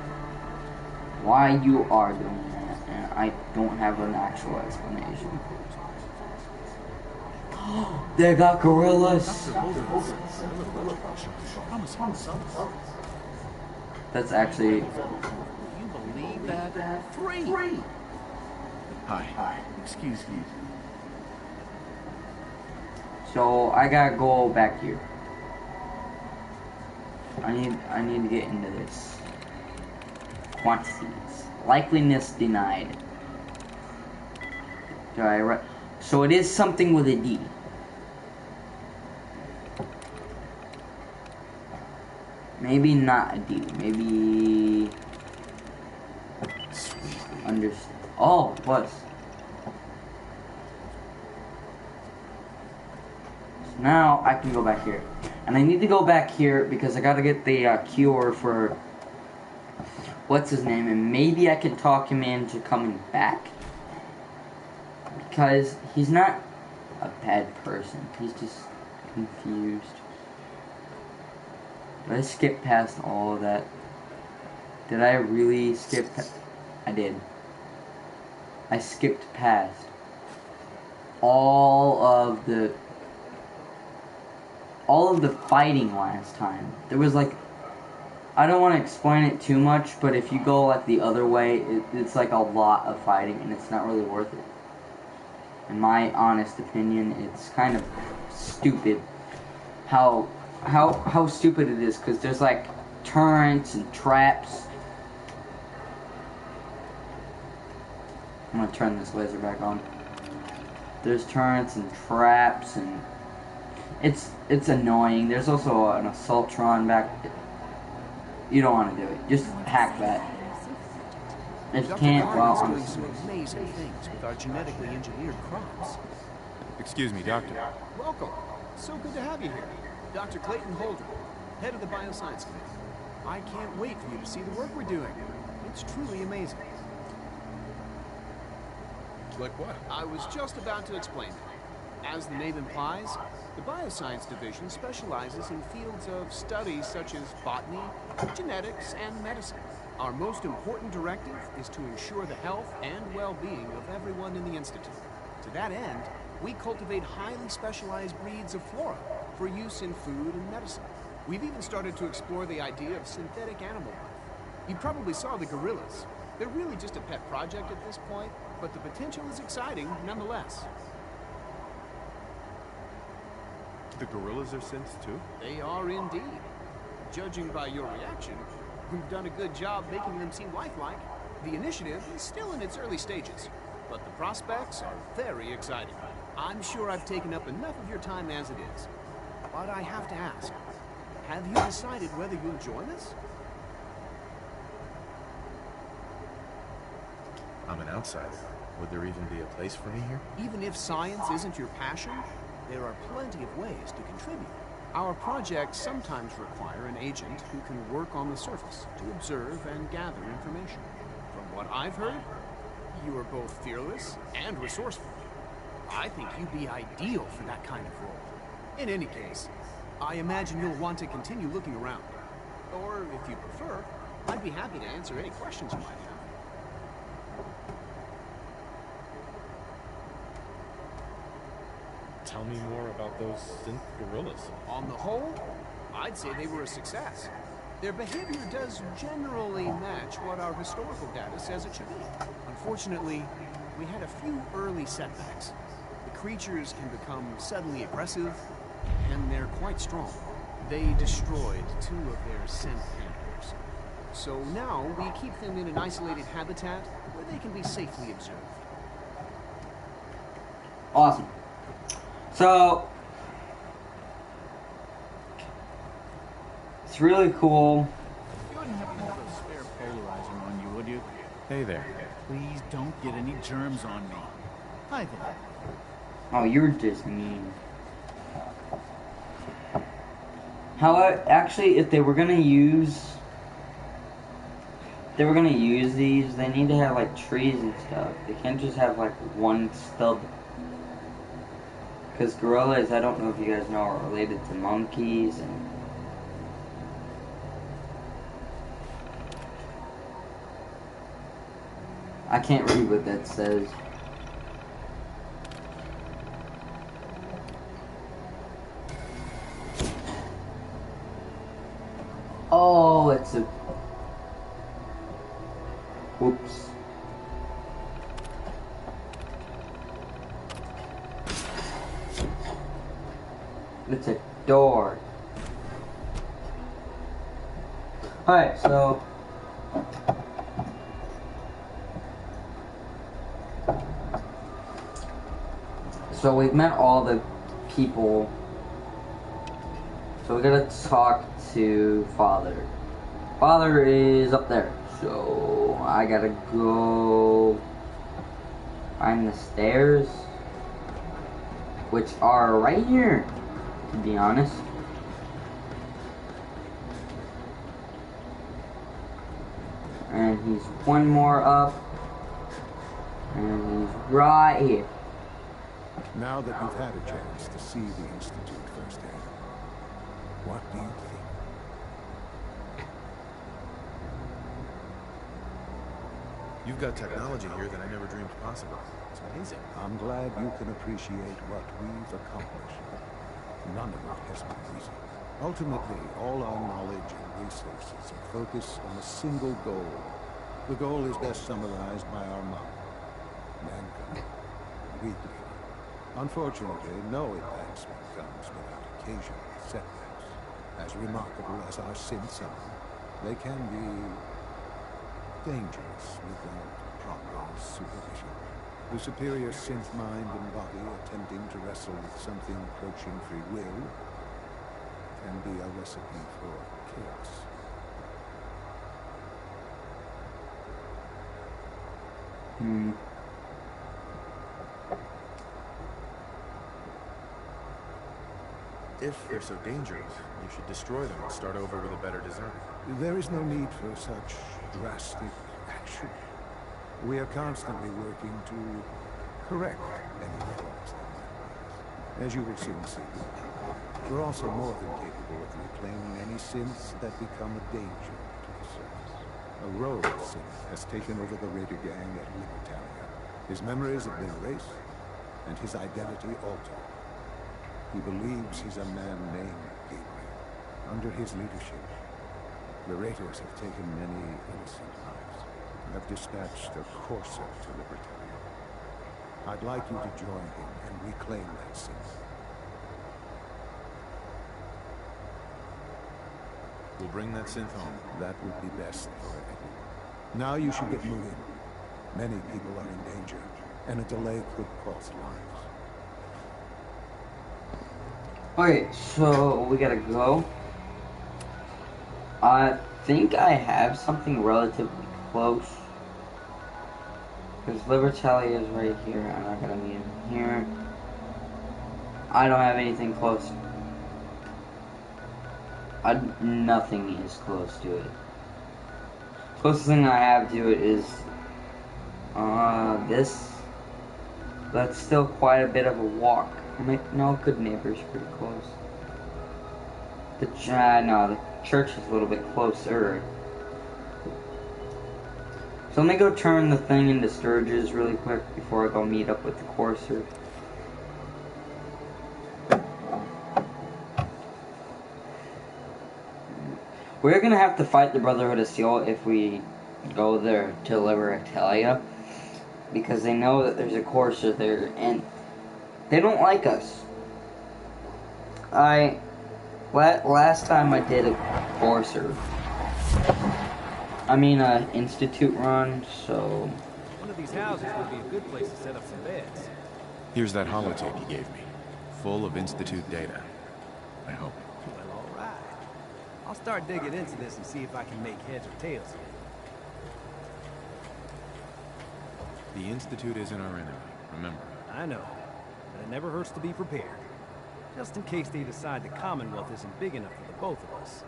why you are doing that, and I don't have an actual explanation. They got gorillas. That's actually. You believe that? Free. Hi. Excuse me. So I gotta go back here. I need to get into this. Quantities. Likeliness denied. Do I write? So it is something with a D. Maybe not a D. Maybe. Understand. Oh, it was. So now I can go back here. And I need to go back here because I gotta get the cure for. What's his name? And maybe I can talk him into coming back. Because he's not a bad person. He's just confused. Did I skip past all of that? Did I really skip? I did. I skipped past all of the fighting last time. There was like, I don't want to explain it too much, but if you go like the other way, it's like a lot of fighting, and it's not really worth it. In my honest opinion, it's kind of stupid how stupid it is, because there's like turrets and traps. I'm gonna turn this laser back on. There's turrets and traps, and it's annoying. There's also an assaultron back. You don't want to do it. Just hack that. If you can't, well, doing some amazing things with our genetically engineered crops. Excuse me, Doctor. Welcome. So good to have you here. Dr. Clayton Holden, head of the Bioscience Committee. I can't wait for you to see the work we're doing. It's truly amazing. Like what? I was just about to explain it. As the name implies, the Bioscience Division specializes in fields of studies such as botany, genetics, and medicine. Our most important directive is to ensure the health and well-being of everyone in the Institute. To that end, we cultivate highly specialized breeds of flora for use in food and medicine. We've even started to explore the idea of synthetic animal life. You probably saw the gorillas. They're really just a pet project at this point, but the potential is exciting nonetheless. The gorillas are synths too? They are indeed. Judging by your reaction, we've done a good job making them seem lifelike. The initiative is still in its early stages, but the prospects are very exciting. I'm sure I've taken up enough of your time as it is, but I have to ask, have you decided whether you'll join us? I'm an outsider. Would there even be a place for me here? Even if science isn't your passion, there are plenty of ways to contribute. Our projects sometimes require an agent who can work on the surface to observe and gather information. From what I've heard, you are both fearless and resourceful. I think you'd be ideal for that kind of role. In any case, I imagine you'll want to continue looking around. Or, if you prefer, I'd be happy to answer any questions you might have. Tell me more about those synth gorillas. On the whole, I'd say they were a success. Their behavior does generally match what our historical data says it should be. Unfortunately, we had a few early setbacks. The creatures can become suddenly aggressive, and they're quite strong. They destroyed 2 of their synth handlers. So now we keep them in an isolated habitat where they can be safely observed. Awesome. So, it's really cool. You wouldn't happen to have a spare polarizer on you, would you? Hey there. Please don't get any germs on me. Hi there. Oh, you're just mean. Actually, if they were gonna use these, they need to have like trees and stuff. They can't just have like one stub. Because gorillas, I don't know if you guys know, are related to monkeys and... I can't read what that says. Oh, it's a... Whoops. It's a door. Alright, so... So we've met all the people. So we gotta talk to Father. Father is up there. So I gotta go find the stairs, which are right here, to be honest. And he's one more up. And he's right here. Now that you've had a chance to see the Institute firsthand, what do you think? You've got technology here that I never dreamed possible. It's amazing. I'm glad you can appreciate what we've accomplished. None of it has been easy. Ultimately, all our knowledge and resources are focused on a single goal. The goal is best summarized by our motto: mankind, weakly. Unfortunately, no advancement comes without occasional setbacks. As remarkable as our synths are, they can be dangerous without proper supervision. The superior synth mind and body attempting to wrestle with something approaching free will can be a recipe for chaos. If they're so dangerous, you should destroy them and start over with a better design. There is no need for such drastic action. We are constantly working to correct any flaws that might arise. As you will soon see, we're also more than capable of reclaiming any synths that become a danger to the service. A rogue synth has taken over the raider gang at Libertalia. His memories have been erased, and his identity altered. He believes he's a man named Gabriel. Under his leadership, the Raiders have taken many innocent lives and have dispatched a courser to Libertalia. I'd like you to join him and reclaim that synth. We'll bring that synth home. That would be best for everyone. Now you should get moving. Many people are in danger, and a delay could cost lives. Okay, so we gotta go. I think I have something relatively close. Because Libertalia is right here. I'm not gonna meet him here. I don't have anything close. Nothing is close to it. Closest thing I have to it is this. That's still quite a bit of a walk. No, Good Neighbor's pretty close. The church is a little bit closer. So let me go turn the thing into Sturges really quick before I go meet up with the courser. We're gonna have to fight the Brotherhood of Steel if we go there to Libertalia, because they know that there's a courser there, and they don't like us. Last time I did a courser, institute run, so... One of these houses would be a good place to set up some beds. Here's that holotape you gave me, full of Institute data. I hope. Well, all right. I'll start digging into this and see if I can make heads or tails of it. The Institute isn't our enemy, remember. I know, but it never hurts to be prepared. Just in case they decide the Commonwealth isn't big enough for the both of us.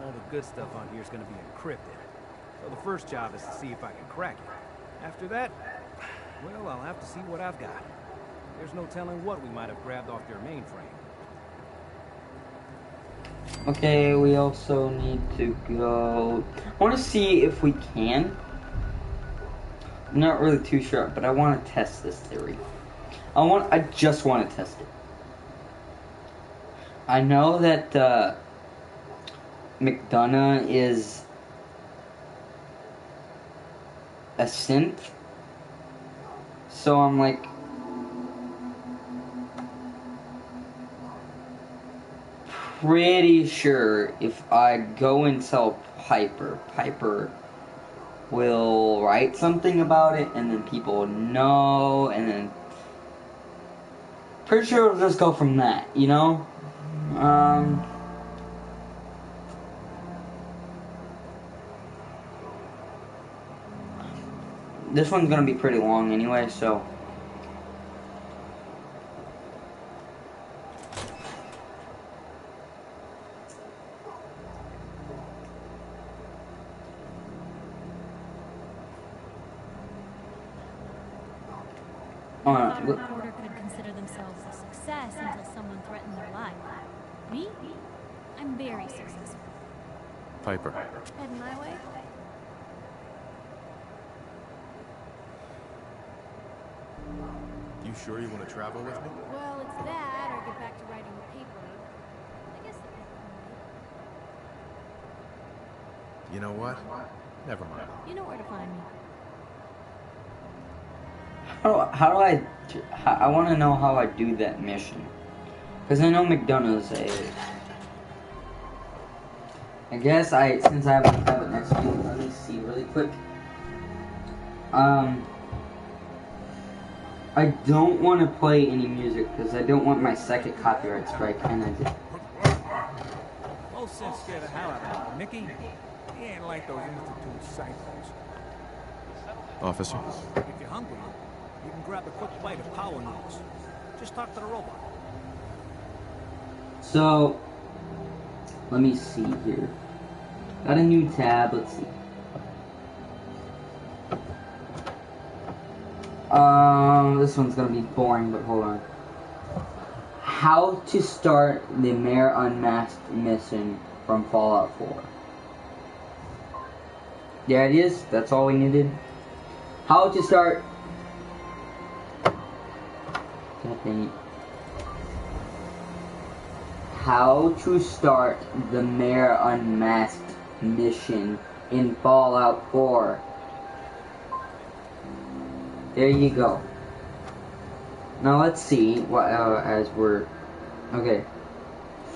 All the good stuff on here is going to be encrypted. So the first job is to see if I can crack it. After that, well, I'll have to see what I've got. There's no telling what we might have grabbed off their mainframe. Okay, we also need to go... I want to see if we can. I'm not really too sure, but I want to test this theory. I just want to test it. I know that McDonough is a synth, so I'm like, pretty sure if I go and tell Piper will write something about it, and then people know, and then pretty sure it'll just go from that, you know? This one's gonna be pretty long anyway, so. I thought a reporter could consider themselves a success until someone threatened their life. Me? I'm very successful. Piper. Heading my way? You sure you want to travel with me? Well, it's that, or get back to writing the paper. I guess the paper can wait. You know what? Never mind. You know where to find me. How do I want to know how I do that mission. Because I know McDonough's I guess since I have it next to me, let me see really quick. I don't want to play any music because I don't want my second copyright strike, and I just... Both sins scared the hell out of him. Mickey, he ain't like those Institute psychos. Officer. If you're hungry, you can grab a quick bite of power noodles. Just talk to the robot. So, let me see here. Got a new tab, let's see. This one's gonna be boring, but hold on. How to start the Mayor Unmasked mission from Fallout 4. There it is, that's all we needed. How to start... God dang it. How to start the Mayor Unmasked mission in Fallout 4. There you go. Now let's see what as we're okay.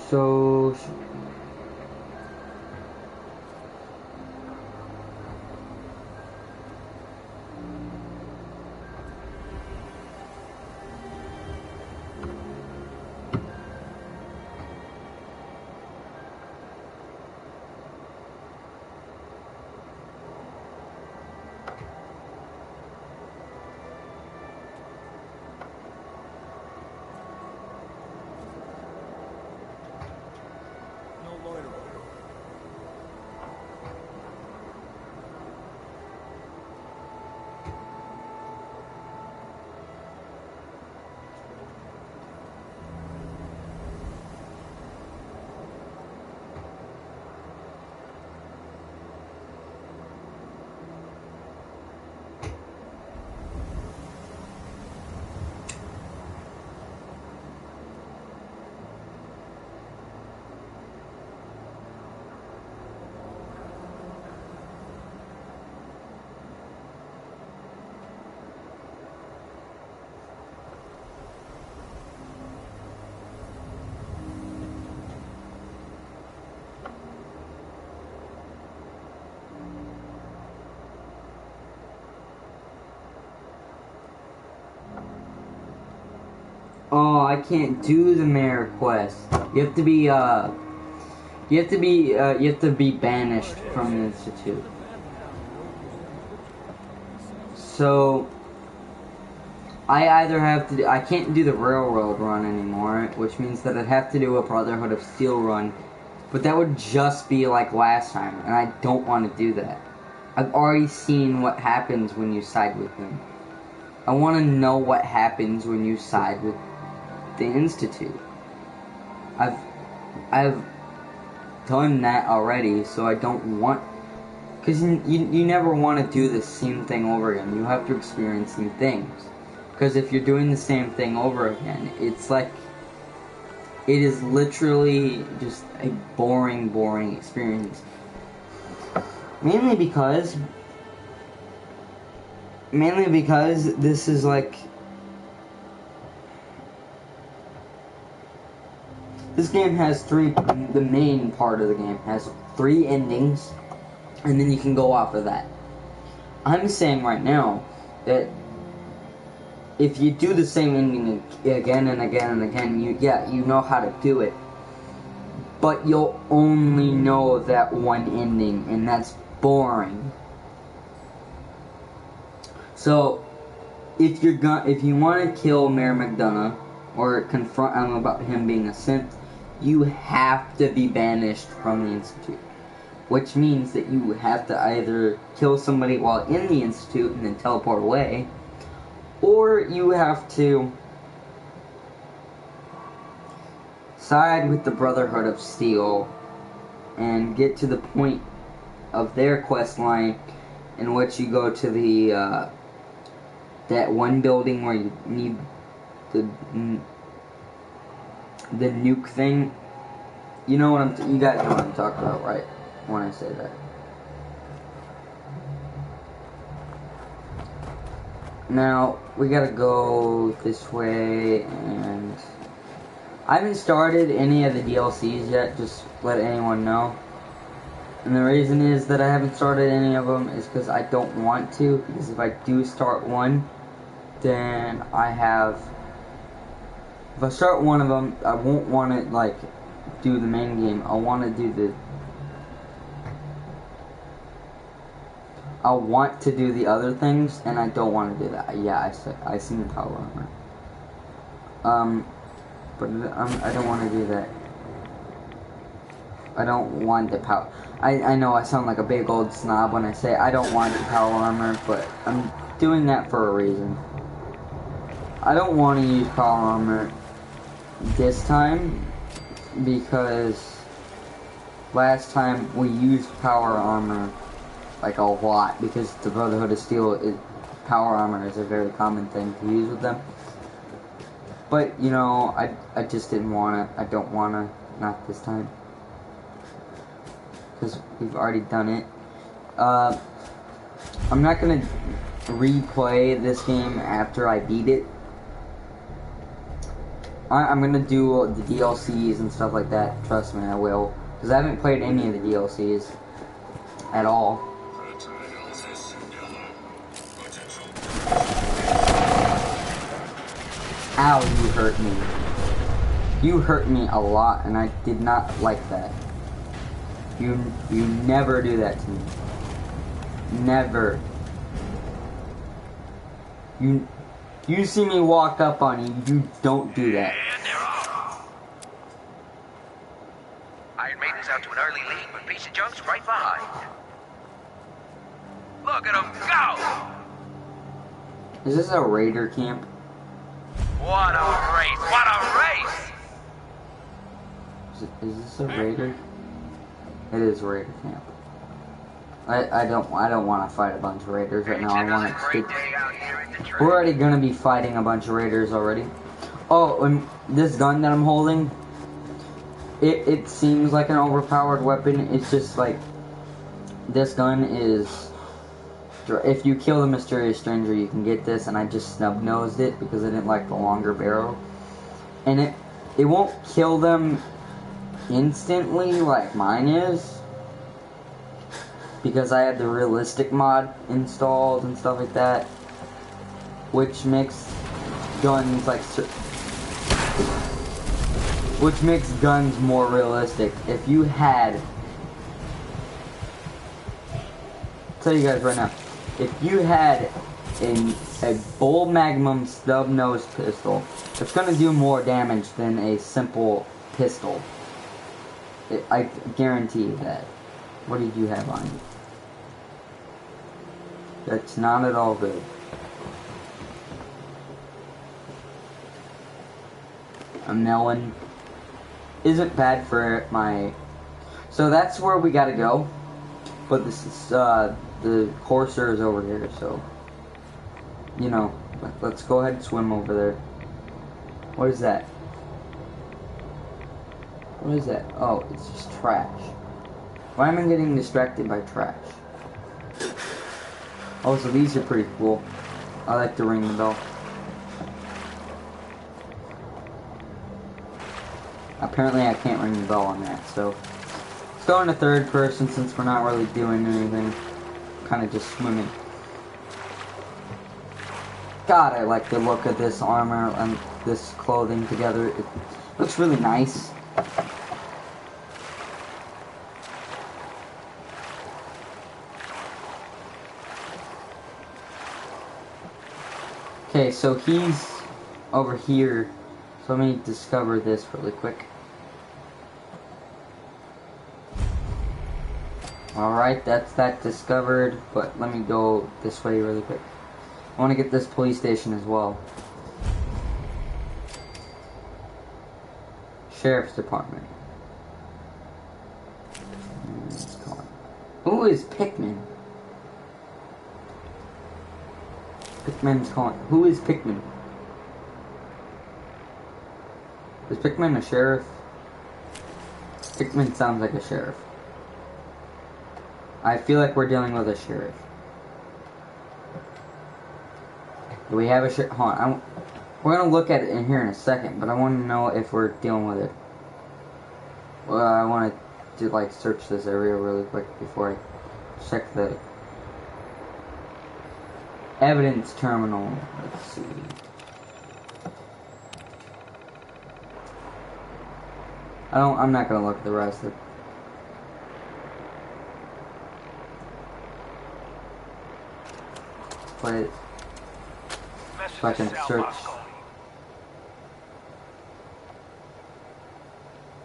So oh, I can't do the mayor quest. You have to be banished from the institute. So I either have to I can't do the railroad run anymore, which means that I'd have to do a Brotherhood of Steel run, but that would just be like last time, and I don't want to do that. I've already seen what happens when you side with them. I want to know what happens when you side with the Institute. I've done that already, so I don't want... Because you never want to do the same thing over again. You have to experience new things. Because if you're doing the same thing over again, it's like... It is literally just a boring experience. Mainly because this is like... This game has the main part of the game has 3 endings, and then you can go off of that. I'm saying right now that if you do the same ending again and again and again, you know how to do it. But you'll only know that one ending, and that's boring. So, if you want to kill Mayor McDonough, or confront him about him being a synth, you have to be banished from the Institute. Which means that you have to either kill somebody while in the Institute and then teleport away, or you have to side with the Brotherhood of Steel and get to the point of their quest line in which you go to the that one building where you need the nuke thing. You know what you guys know what I'm talking about, right? When I say that. Now we gotta go this way, and I haven't started any of the DLCs yet. Just let anyone know. And the reason is that I haven't started any of them is because I don't want to. Because if I do start one, then if I start one of them, I won't want to like do the main game. I want to do the other things, and I don't want to do that. Yeah, I seen the power armor. But I don't want to do that. I don't want the power. I know I sound like a big old snob when I say I don't want the power armor, but I'm doing that for a reason. I don't want to use power armor this time because last time we used power armor like a lot because the Brotherhood of Steel power armor is a very common thing to use with them. But you know, I just didn't want to. I don't want to. Not this time. Because we've already done it. I'm not going to replay this game after I beat it. I'm going to do the DLCs and stuff like that. Trust me, I will. Because I haven't played any of the DLCs at all. Ow, you hurt me. You hurt me a lot, and I did not like that. You never do that to me. Never. You see me walk up on you, you don't do that. Iron Maiden's out to an early lead, but Piece of Junk's right behind. Look at him go! Is this a raider camp? What a race! What a race! Is this a raider? It is raider camp. I don't want to fight a bunch of raiders right now. I want to stick. We're already gonna be fighting a bunch of raiders already. Oh, and this gun that I'm holding, it seems like an overpowered weapon. It's just like this gun is. If you kill the mysterious stranger, you can get this, and I just snub-nosed it because I didn't like the longer barrel. And it won't kill them instantly like mine is, because I have the realistic mod installed and stuff like that, which makes guns more realistic. If you had, I'll tell you guys right now, if you had a Bull Magnum stub-nose pistol, it's gonna do more damage than a simple pistol. I guarantee you that. What did you have on you? That's not at all good. a melon. Isn't bad for my... So that's where we gotta go. But this is, the courser is over here, so... You know, let's go ahead and swim over there. What is that? What is that? Oh, it's just trash. Why am I getting distracted by trash? Oh, so these are pretty cool. I like to ring the bell. Apparently I can't ring the bell on that, so... Let's go into third person since we're not really doing anything. Kind of just swimming. God, I like the look of this armor and this clothing together. It looks really nice. Okay, so he's over here. So let me discover this really quick. Alright, that's that discovered, but let me go this way really quick. I want to get this police station as well. Sheriff's Department. Who is Pikmin? Pikmin's calling. Who is Pikmin? Is Pikmin a sheriff? Pikmin sounds like a sheriff. I feel like we're dealing with a sheriff. Do we have a sheriff? Hold on. We're going to look at it in here in a second, but I want to know if we're dealing with it. Well, I want to like search this area really quick before I check the evidence terminal. Let's see. I'm not going to look at the rest of it. Play it. So I can search.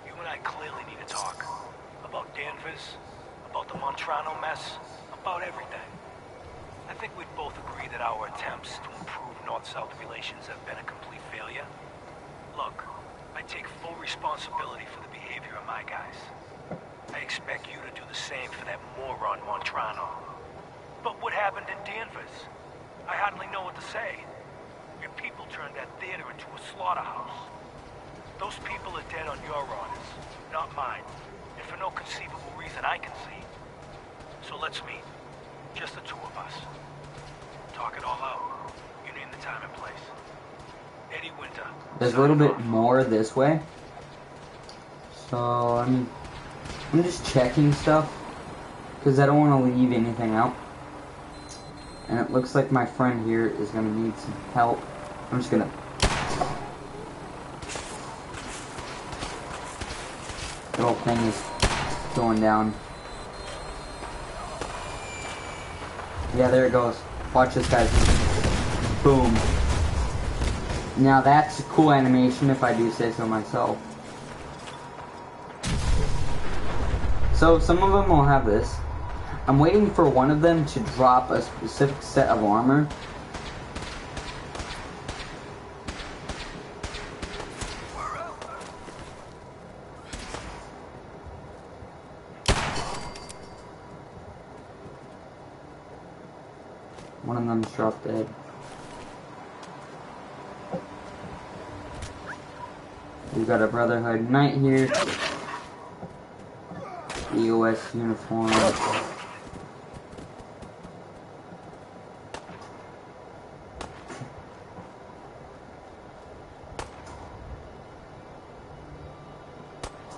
You and I clearly need to talk. About Danvers, about the Montrano mess, about everything. I think we'd both agree that our attempts to improve North-South relations have been a complete failure. Look, I take full responsibility for the behavior of my guys. I expect you to do the same for that moron Montrano. But what happened in Danvers? I hardly know what to say. Your people turned that theater into a slaughterhouse. Those people are dead on your orders, not mine. And for no conceivable reason I can see. So let's meet. Just the two of us. Talk it all out. You name the time and place. Eddie Winter. There's a little bit more this way. So, I'm just checking stuff. Because I don't want to leave anything out. And it looks like my friend here is going to need some help. I'm just going to... The whole thing is going down. Yeah, there it goes. Watch this, guys. Boom. Now that's a cool animation, if I do say so myself. So, some of them will have this. I'm waiting for one of them to drop a specific set of armor. One of them's dropped dead. We've got a Brotherhood Knight here. EOS uniform.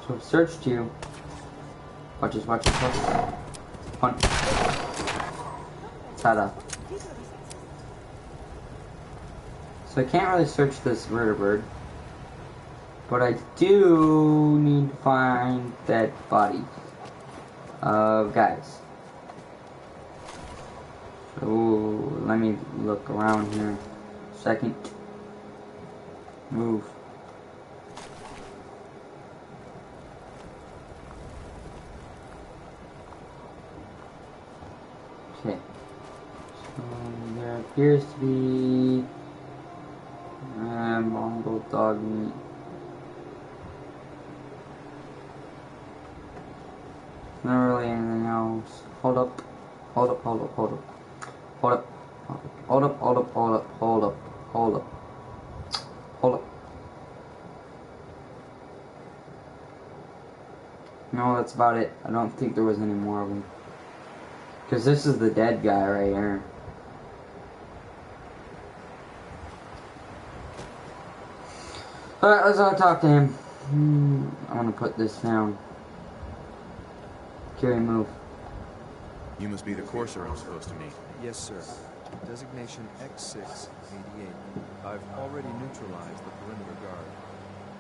So I've searched you. Watch this, watch this, watch this. Punch. Tada. So I can't really search this vertebrate. But I do need to find that body of guys. So let me look around here. Second. Move. Okay. So there appears to be Mongol dog meat. Not really anything else. Hold up. Hold up, hold up, hold up. Hold up. Hold up, hold up, hold up, hold up, hold up. Hold up. No, that's about it. I don't think there was any more of them. Because this is the dead guy right here. Alright, let's go talk to him. I'm gonna put this down. Carry, move. You must be the courser I'm supposed to meet. Yes, sir. Designation X688. I've already neutralized the perimeter guard.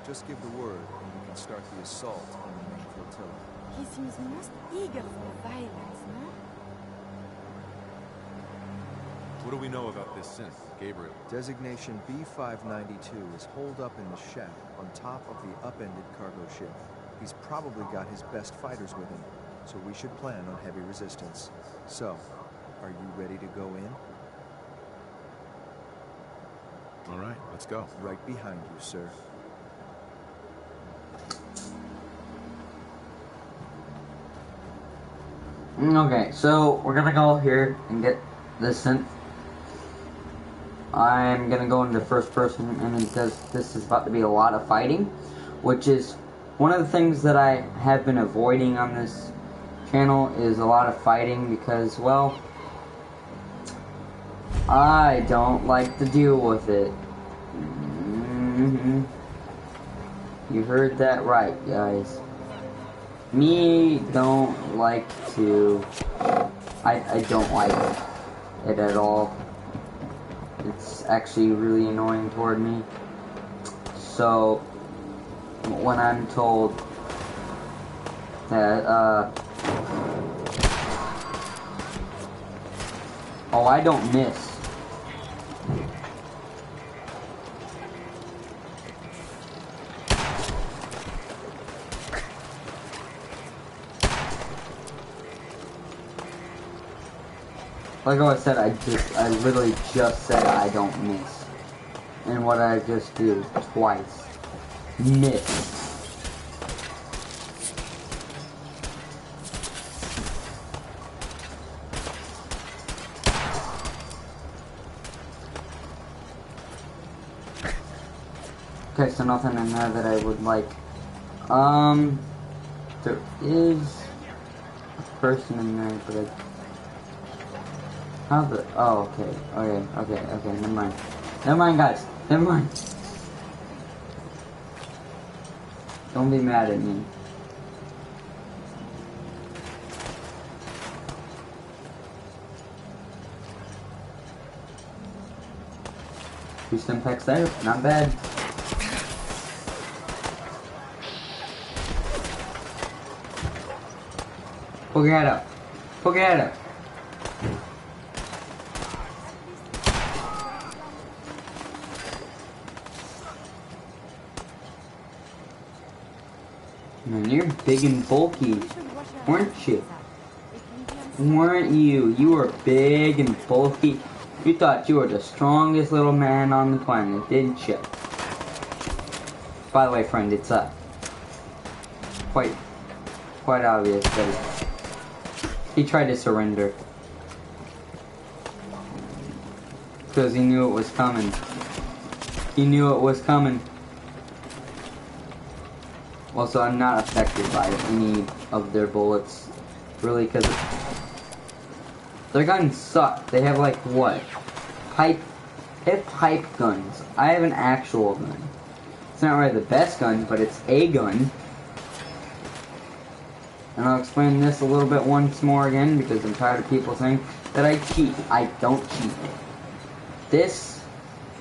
Just give the word, and we can start the assault on the main flotilla. He seems most eager for violence, no? What do we know about this synth, Gabriel? Designation B592 is holed up in the shack on top of the upended cargo ship. He's probably got his best fighters with him, so we should plan on heavy resistance. So, are you ready to go in? All right, let's go. Right behind you, sir. Okay, so we're gonna go here and get this synth. I'm gonna go into first person, and because this is about to be a lot of fighting, which is one of the things that I have been avoiding on this channel is a lot of fighting because, well, I don't like to deal with it. You heard that right, guys. Me don't like to. I don't like it at all. It's actually really annoying toward me. So when I'm told that oh, I don't miss. Like I said, I literally just said I don't miss. And what I just do twice. Miss. Okay, so nothing in there that I would like. There is a person in there, but I... How the... Oh, okay, never mind. Never mind, guys. Never mind. Don't be mad at me. Two stim packs there. Not bad. Poke your head up. Poke your head up. Man, you're big and bulky, weren't you? Weren't you? You were big and bulky. You thought you were the strongest little man on the planet, didn't you? By the way, friend, it's quite obvious that he tried to surrender because he knew it was coming. He knew it was coming. Also, I'm not affected by any of their bullets, really, because their guns suck. They have, like, what? They have pipe guns. I have an actual gun. It's not really the best gun, but it's a gun. And I'll explain this a little bit once more again, because I'm tired of people saying that I cheat. I don't cheat. This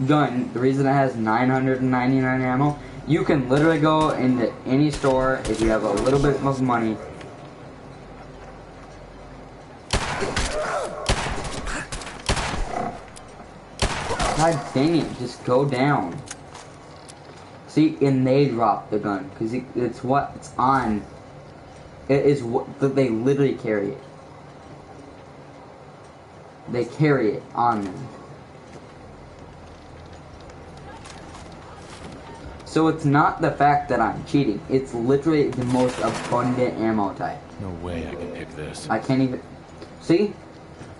gun, the reason it has 999 ammo, you can literally go into any store if you have a little bit of money. God dang it, just go down. See, and they drop the gun, because it's what it's on. It is what they literally carry it. They carry it on them. So it's not the fact that I'm cheating. It's literally the most abundant ammo type. No way I can pick this. I can't even... See?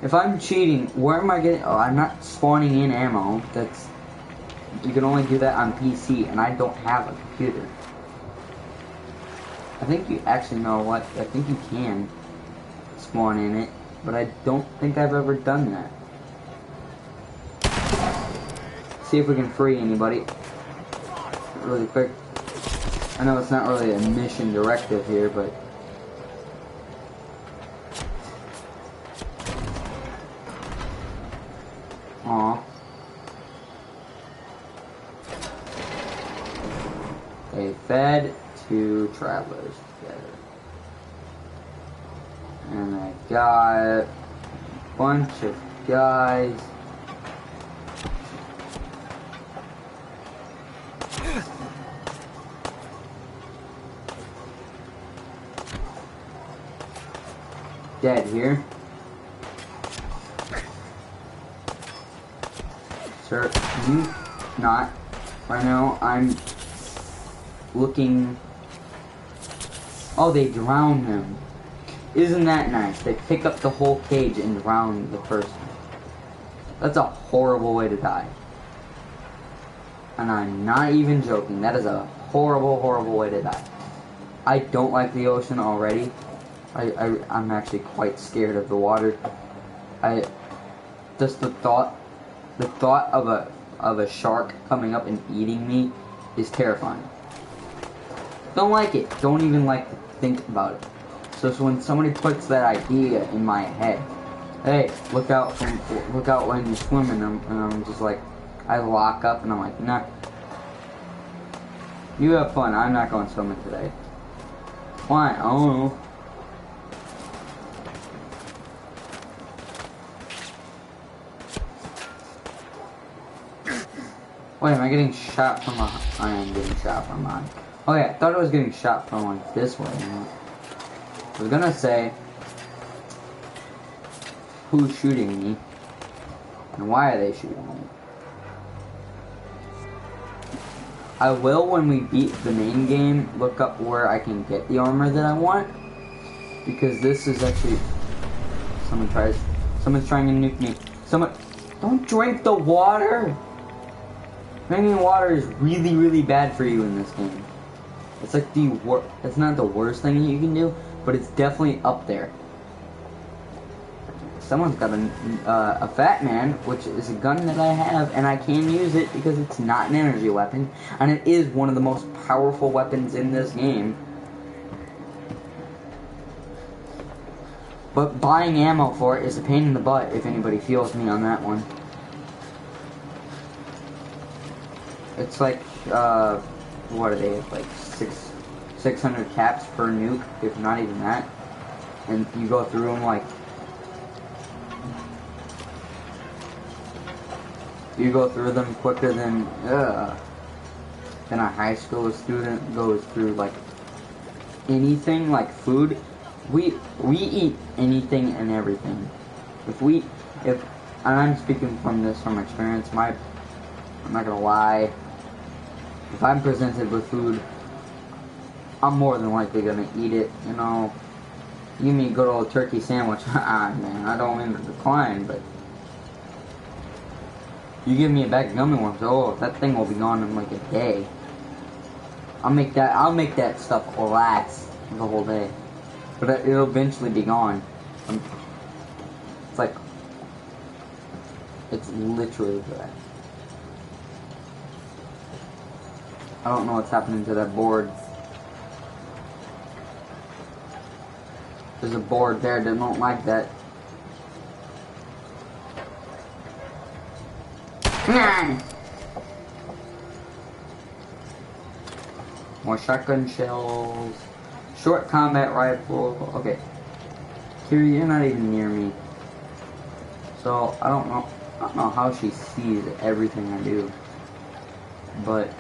If I'm cheating, where am I getting... Oh, I'm not spawning in ammo. That's... You can only do that on PC, and I don't have a computer. I think you... Actually, know what? I think you can spawn in it, but I don't think I've ever done that. See if we can free anybody. Really quick. I know it's not really a mission directive here, but... Aw. They fed 2 travelers together. And I got a bunch of guys. Dead here. Sir, you not. Right now, I'm looking. Oh, they drown them. Isn't that nice? They pick up the whole cage and drown the person. That's a horrible way to die. And I'm not even joking. That is a horrible, horrible way to die. I don't like the ocean already. I'm actually quite scared of the water. Just the thought of a shark coming up and eating me is terrifying. Don't like it. Don't even like to think about it. So when somebody puts that idea in my head, hey, look out when you're swimming, and I'm just like, I lock up and I'm like, nah. You have fun. I'm not going swimming today. Why? I don't know. Wait, am I getting shot from a... I am getting shot from behind. Okay, I thought I was getting shot from like this way. I was gonna say... Who's shooting me? And why are they shooting me? I will, when we beat the main game, look up where I can get the armor that I want. Because this is actually... Someone's trying to nuke me. Don't drink the water! Drinking water is really, really bad for you in this game. It's like it's not the worst thing you can do, but it's definitely up there. Someone's got a Fat Man, which is a gun that I have, and I can use it because it's not an energy weapon, and it is one of the most powerful weapons in this game. But buying ammo for it is a pain in the butt, if anybody feels me on that one. It's like, what are they, like 600 caps per nuke, if not even that. And you go through them like... You go through them quicker than a high school student goes through, like, anything, like food. We eat anything and everything. And I'm speaking from experience, I'm not gonna lie. If I'm presented with food, I'm more than likely gonna eat it, you know. You give me a good old turkey sandwich, man, I don't mean to decline, but you give me a bag of gummy worms, oh, that thing will be gone in like a day. I'll make that stuff last the whole day. But it'll eventually be gone. It's literally that. I don't know what's happening to that board. There's a board there that don't like that. More shotgun shells. Short combat rifle. Okay. Kiri, you're not even near me. So I don't know how she sees everything I do. But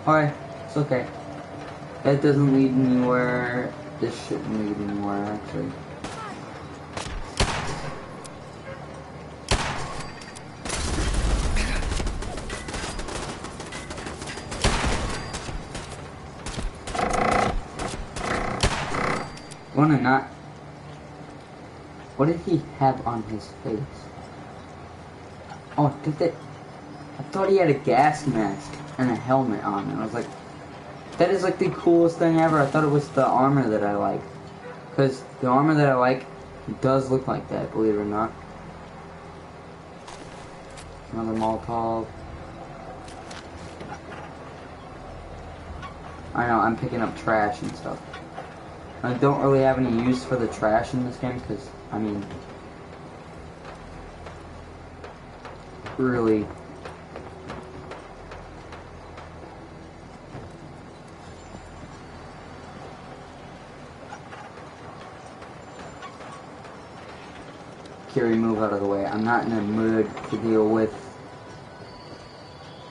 alright, it's okay. That doesn't lead anywhere. This shouldn't lead anywhere, actually. Wanna not? What did he have on his face? Oh, did they? I thought he had a gas mask and a helmet on. And I was like, that is like the coolest thing ever. I thought it was the armor that I like. Because the armor that I like does look like that, believe it or not. Another Molotov. I know, I'm picking up trash and stuff. I don't really have any use for the trash in this game because, I mean, really. Carrie, move out of the way. I'm not in a mood to deal with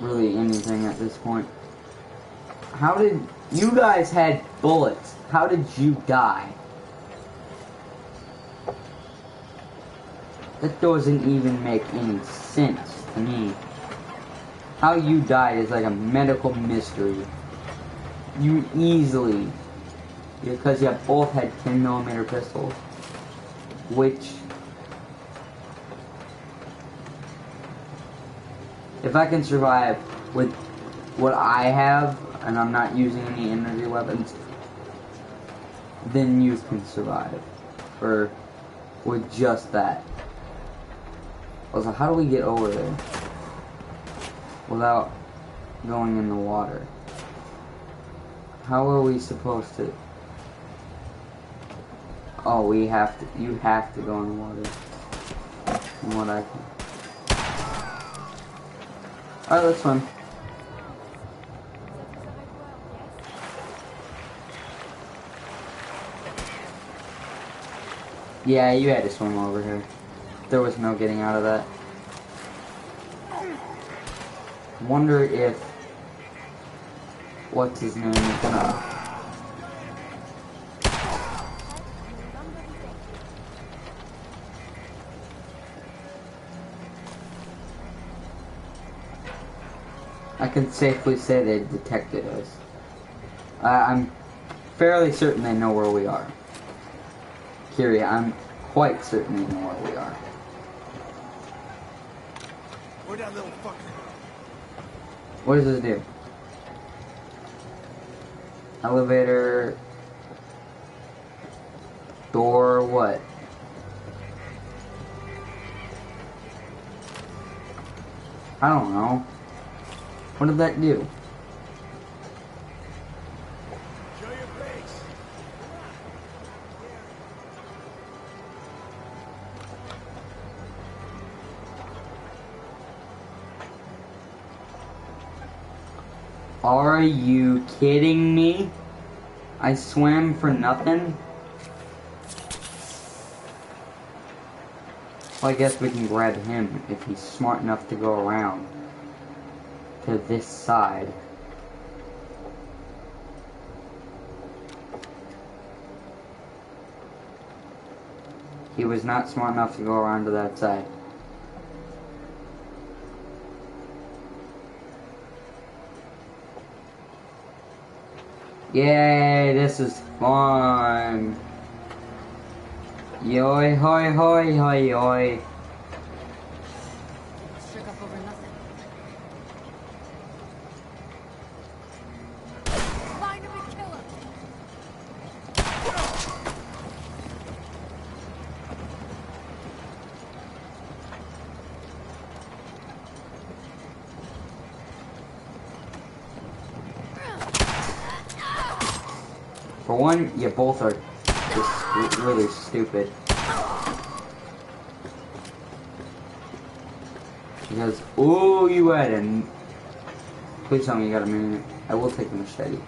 really anything at this point. How did you guys had bullets? How did you die? That doesn't even make any sense to me. How you died is like a medical mystery. You easily, because you both had 10mm pistols, which, if I can survive with what I have, and I'm not using any energy weapons, then you can survive. Or with just that. Also, how do we get over there without going in the water? How are we supposed to? Oh, we have to. You have to go in the water. From what I can. Alright, let's swim. Yeah, you had to swim over here. There was no getting out of that. Wonder if what's his name is gonna. I can safely say they detected us. I'm fairly certain they know where we are. Kiri, I'm quite certain they know where we are. Where'd that little fucker? What does this do? Elevator. Door, what? I don't know. What did that do? Show your face. Are you kidding me? I swam for nothing? Well, I guess we can grab him if he's smart enough to go around to this side. He was not smart enough to go around to that side. Yay, this is fun. Yoy, hoy, hoy, hoy, hoy. Shook up over nothing. Find him and kill him. For one, you both are just really stupid. Because, ooh, you had an. Please tell me you got a mini. I will take the machete.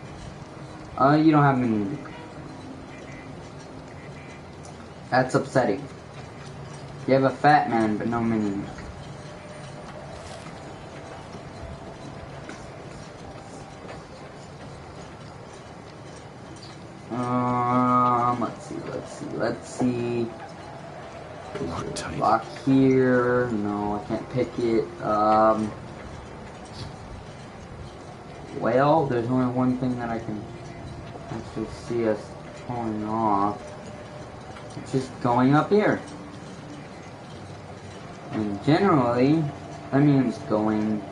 You don't have a mini. That's upsetting. You have a fat man, but no mini. Let's see. Lock here. No, I can't pick it. Well, there's only one thing that I can actually see us pulling off. It's just going up here. And generally, that means going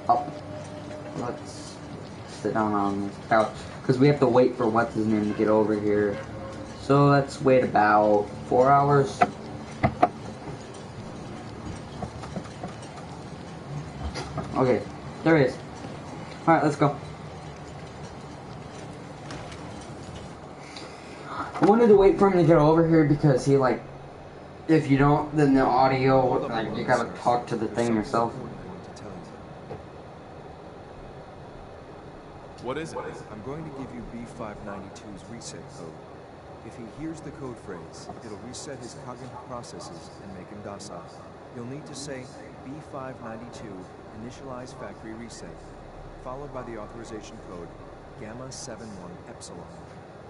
up. Let's sit down on this couch. Because we have to wait for what's his name to get over here. So let's wait about 4 hours. Okay, there he is. Alright, let's go. I wanted to wait for him to get over here because he, like, if you don't, then the audio, like, you gotta talk to the thing yourself. What is it? I'm going to give you B592's reset code. If he hears the code phrase, it'll reset his cognitive processes and make him docile. You'll need to say B592 initialize factory reset, followed by the authorization code Gamma 71 Epsilon.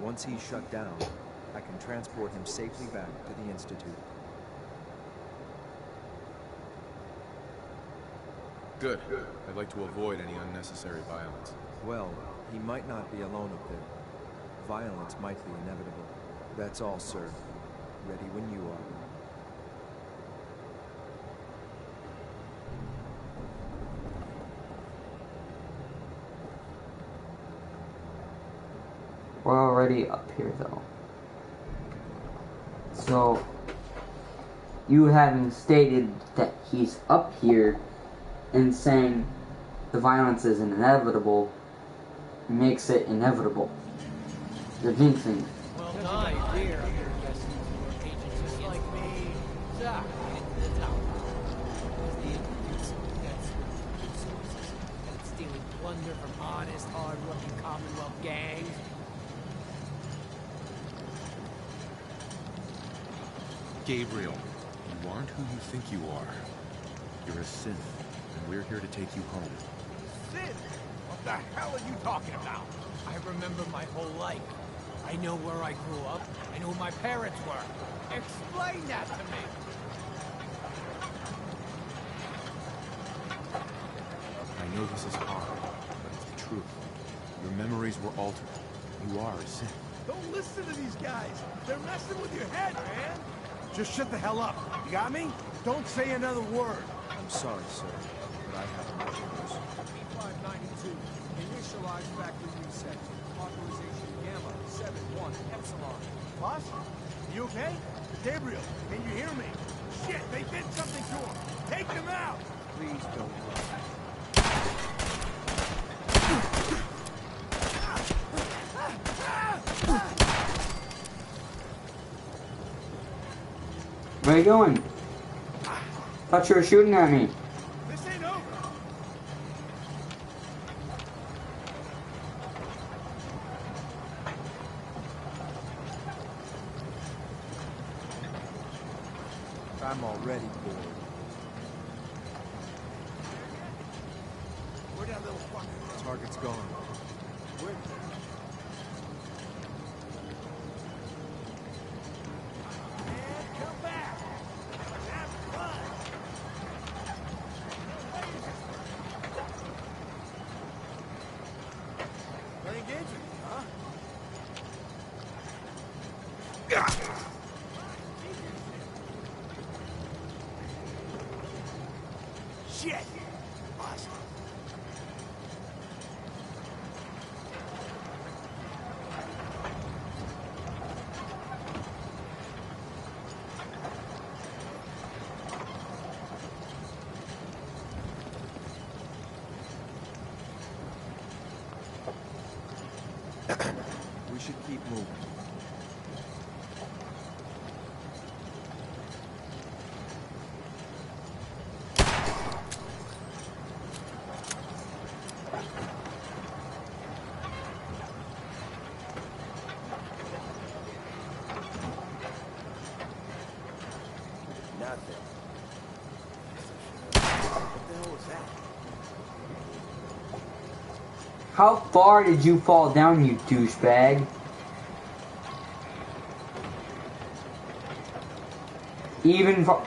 Once he's shut down, I can transport him safely back to the Institute. Good. I'd like to avoid any unnecessary violence. Well, he might not be alone up there. Violence might be inevitable. That's all, sir. Ready when you are. We're already up here, though. So, you having stated that he's up here and saying the violence is inevitable makes it inevitable. You're jinxing. Well done, dear. Agents just like me. Zach, into the tower. The Institute's that's resources. And it's stealing plunder from honest, hard-working Commonwealth gangs. Gabriel, you aren't who you think you are. You're a synth, and we're here to take you home. Sid, what the hell are you talking about? I remember my whole life. I know where I grew up. I know who my parents were. Explain that to me. I know this is hard, but it's the truth. Your memories were altered. You are a synth. Don't listen to these guys. They're messing with your head, man. Just shut the hell up. You got me? Don't say another word. I'm sorry, sir, but I have no choice. B592, initialize factory reset. Authorization Gamma 71 Epsilon. Boss? You okay? Gabriel, can you hear me? Shit, they did something to him. Take them out. Please don't run. Where are you going? Thought you were shooting at me. This ain't over. I'm already bored. Where'd that little fucker? Target's gone. Where? Come back. Have fun. No engagement, huh? Shit! Awesome. We should keep moving. Nothing. What the hell was that? How far did you fall down, you douchebag? Even far.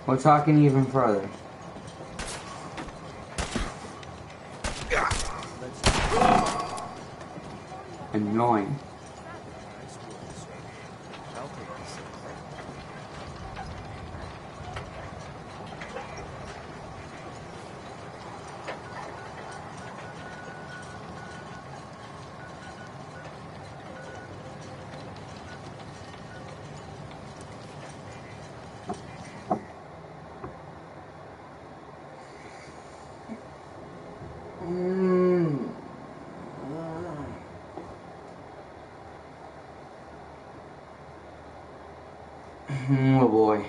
We're talking even further. Annoying. Oh boy.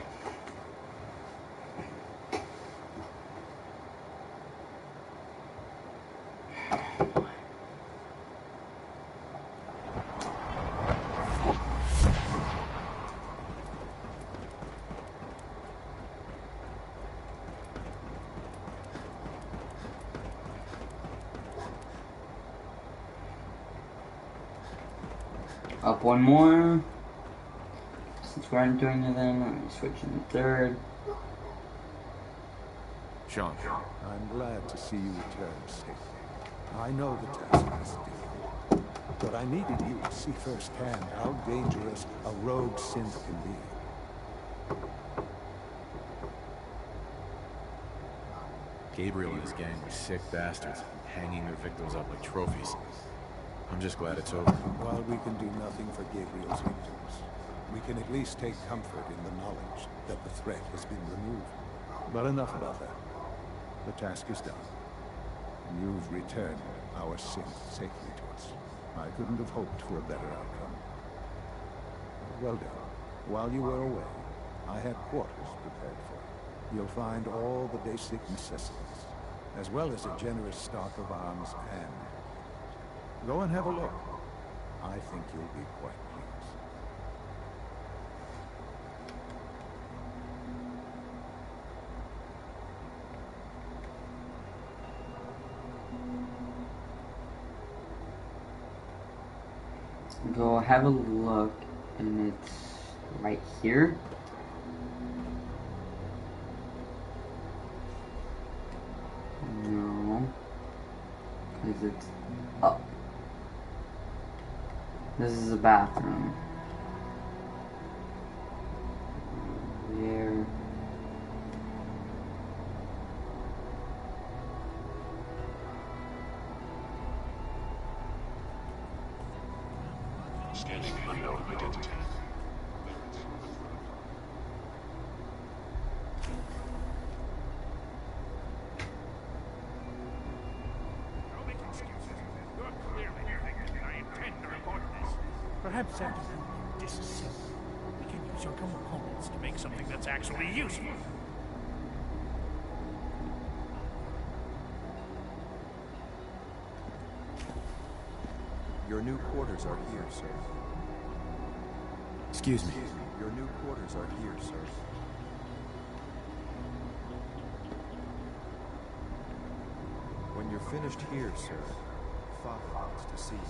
Up one more. Since we aren't doing anything, let me switch in third. Sean. I'm glad to see you return safely. I know the task is difficult, but I needed you to see firsthand how dangerous a rogue synth can be. Gabriel and his gang are sick bastards, hanging their victims up like trophies. I'm just glad it's over. While we can do nothing for Gabriel's victims, we can at least take comfort in the knowledge that the threat has been removed. But enough about that. The task is done. You've returned our synth safely to us. I couldn't have hoped for a better outcome. Well done. While you were away, I had quarters prepared for you. You'll find all the basic necessities, as well as a generous stock of arms and equipment. Go and have a look. I think you'll be quite pleased. Go have a look, and it's right here. No, because it's up. This is a bathroom. There. Scanning unknown identity. Perhaps after you disassemble, we can use your components to make something that's actually useful. Your new quarters are here, sir. Excuse me. Your new quarters are here, sir. When you're finished here, sir, Father wants to see you.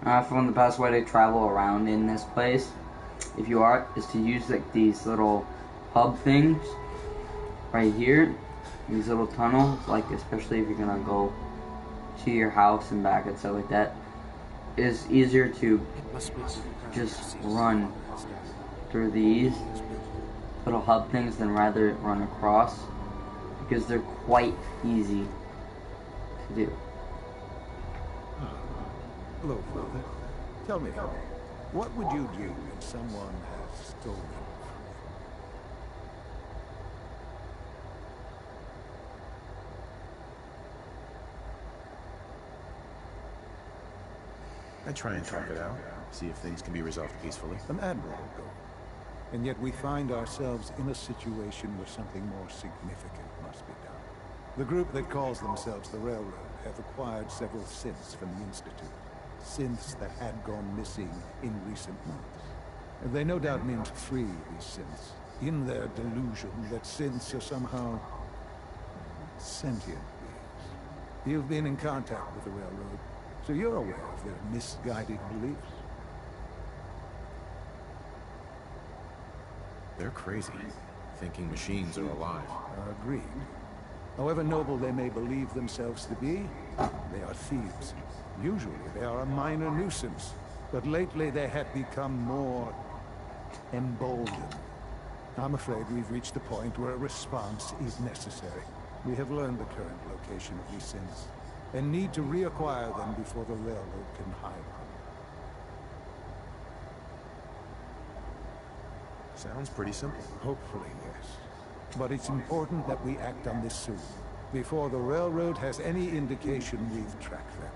I found the best way to travel around in this place, if you are, is to use like these little hub things right here. These little tunnels, like especially if you're gonna go to your house and back and stuff like that. It's easier to just run through these little hub things than rather run across, because they're quite easy to do. Hello, Father. Tell me, what would you do if someone has stolen from I try and talk it out, see if things can be resolved peacefully. An admirable goal. And yet we find ourselves in a situation where something more significant must be done. The group that calls themselves the Railroad have acquired several synths from the Institute. Synths that had gone missing in recent months. And they no doubt mean to free these synths, in their delusion that synths are somehow sentient beings. You've been in contact with the Railroad. So you're aware of their misguided beliefs? They're crazy, thinking machines are alive. Agreed. However noble they may believe themselves to be, they are thieves. Usually they are a minor nuisance, but lately they have become more emboldened. I'm afraid we've reached the point where a response is necessary. We have learned the current location of these synths, and need to reacquire them before the railroad can hide them. Sounds pretty simple. Hopefully, yes. But it's important that we act on this soon, before the railroad has any indication we've tracked them.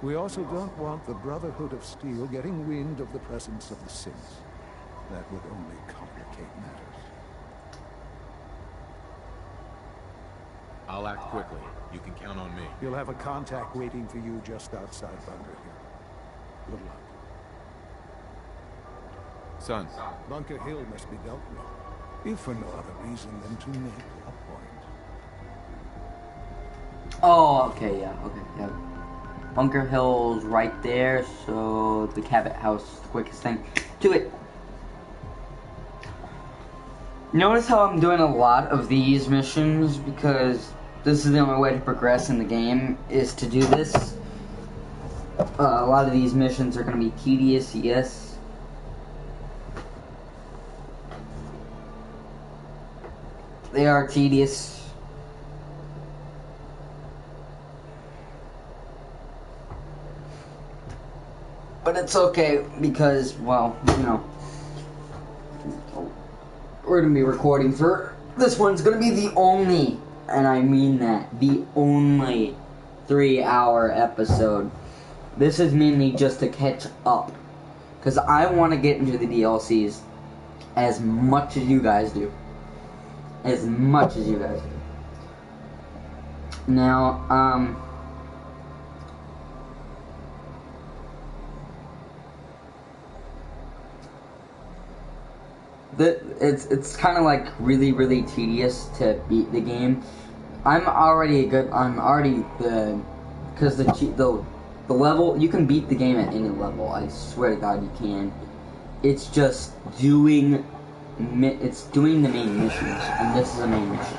We also don't want the Brotherhood of Steel getting wind of the presence of the synths. That would only complicate matters. I'll act quickly. You can count on me. You'll have a contact waiting for you just outside Bunker Hill. Good luck. Son. Bunker Hill must be dealt with, if for no other reason than to make a point. Oh, okay, yeah, Bunker Hill's right there, so the Cabot House is the quickest thing to it. Notice how I'm doing a lot of these missions, because this is the only way to progress in the game, is to do this. A lot of these missions are going to be tedious, yes. They are tedious. But it's okay, because, well, you know, we're going to be recording for, this one's going to be the only, and I mean that, the only 3-hour episode. This is mainly just to catch up, because I want to get into the DLCs as much as you guys do. As much as you guys do. Now, it's kind of like really tedious to beat the game. I'm already because the level, you can beat the game at any level. I swear to God you can. It's just doing the main missions, and this is a main mission.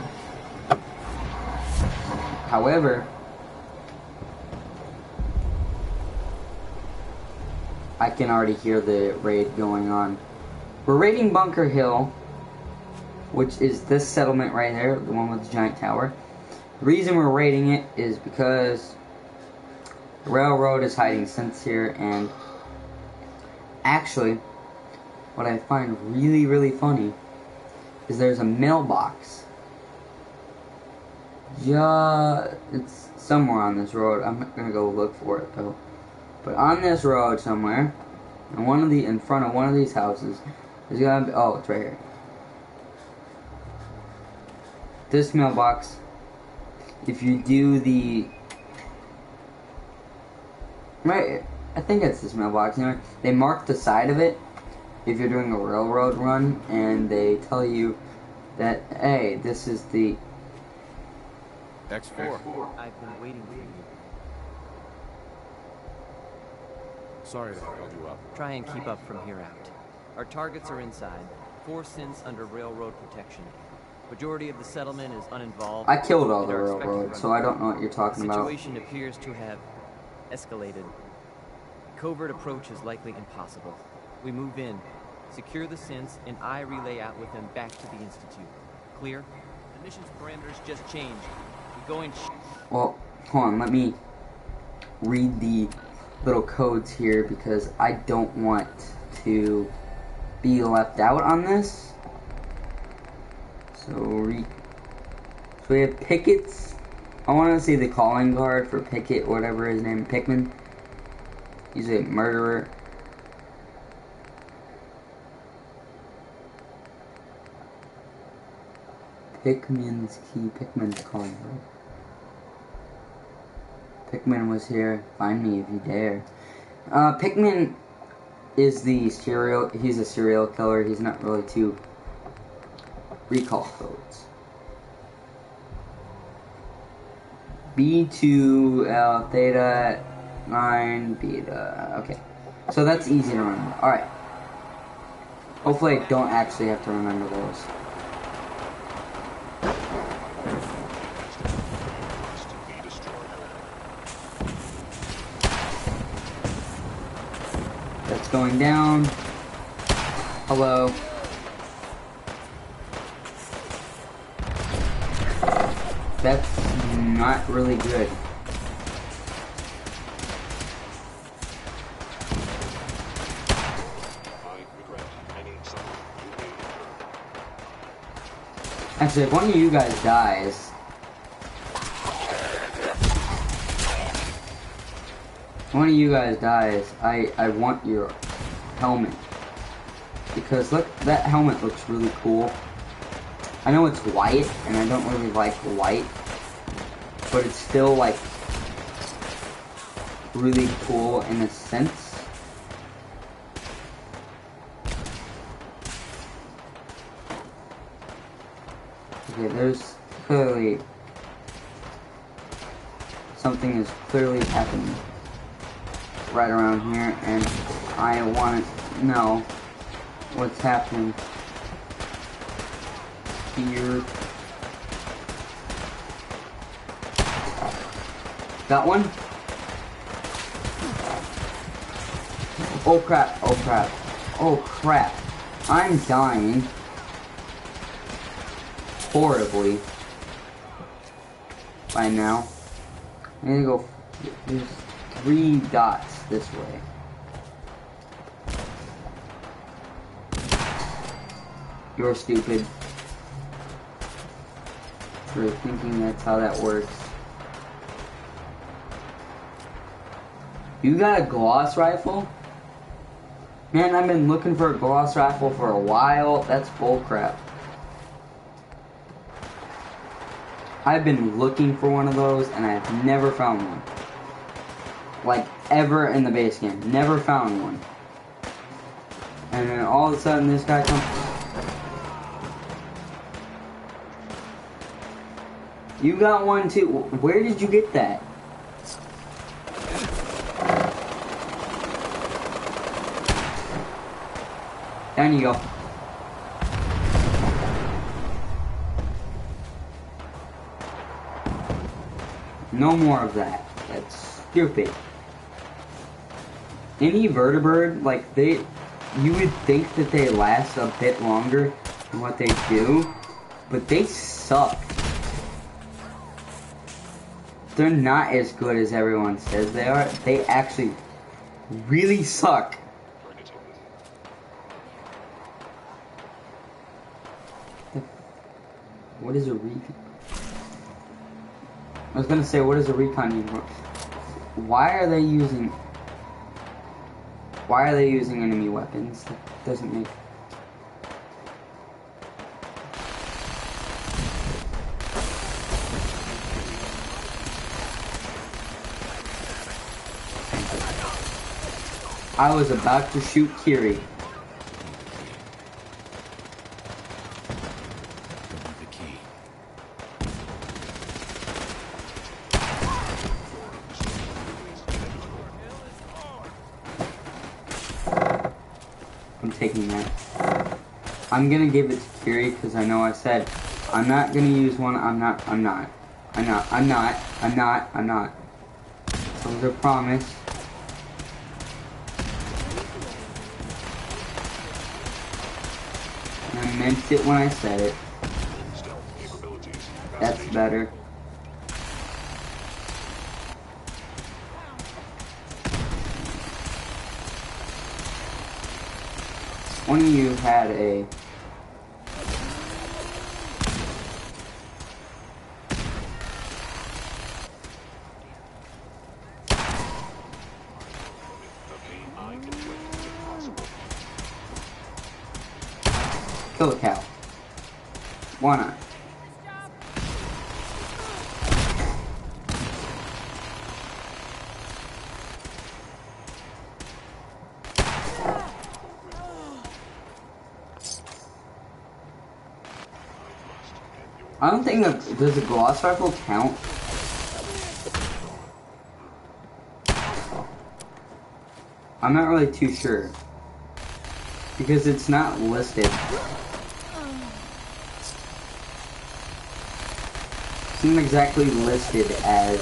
However, I can already hear the raid going on. We're raiding Bunker Hill, which is this settlement right here, the one with the giant tower. The reason we're raiding it is because the railroad is hiding synths here, and actually, what I find really funny is there's a mailbox. Yeah, it's somewhere on this road. I'm not gonna go look for it though. But on this road somewhere, in front of one of these houses, there's gonna be, oh, it's right here. This mailbox, if you do the, right, I think it's this mailbox anyway, they mark the side of it if you're doing a railroad run, and they tell you that, hey, this is the X4. I've been waiting for you. Sorry that I held you up. Try and keep up from here out. Our targets are inside. 4 synths under railroad protection. Majority of the settlement is uninvolved. I killed all the railroad, so I don't know what you're talking about. The situation appears to have escalated. Covert approach is likely impossible. We move in, secure the synths, and I relay out with them back to the Institute. Clear? The mission's parameters just changed. We go in. Well, hold on, let me read the little codes here, because I don't want to be left out on this. So we have Pickett's. I want to see the calling card for Pickett, whatever his name, Pickman. He's a murderer. Pickman's key, Pickman's calling card. Pickman was here. Find me if you dare. Pickman is he's a serial killer. He's not really too. Recall codes. B2 Theta 9 beta. Okay. So that's easy to remember. Alright. Hopefully I don't actually have to remember those. That's going down. Hello. That's not really good. Actually, if one of you guys dies, I want your helmet. Because look, that helmet looks really cool. I know it's white, and I don't really like white, but it's still, like, really cool in a sense. Okay, there's clearly something is clearly happening right around here, and I want to know what's happening here. Got one? Oh crap, oh crap, oh crap. I'm dying horribly by now. I'm gonna go, there's 3 dots this way. You're stupid for thinking that's how that works. You got a gloss rifle? Man, I've been looking for a gloss rifle for a while. That's bullcrap. I've been looking for one of those and I've never found one. Like, ever in the base game. Never found one. And then all of a sudden this guy comes. You got one too. Where did you get that? Down you go. No more of that. That's stupid. Any vertebrate, like you would think that they last a bit longer than what they do, but they suck. They're not as good as everyone says they are. They actually really suck. What is a recon? I was gonna say, what is a recon uniform? Why are they using enemy weapons? That doesn't make. I was about to shoot Kiri. I'm taking that. I'm gonna give it to Kiri because I know I said I'm not gonna use one. I'm not. So it was a promise. And I meant it when I said it. That's better. One of you had a kill a cow. Why not? I don't think does a gloss rifle count? I'm not really too sure. Because it's not listed. It's not exactly listed as...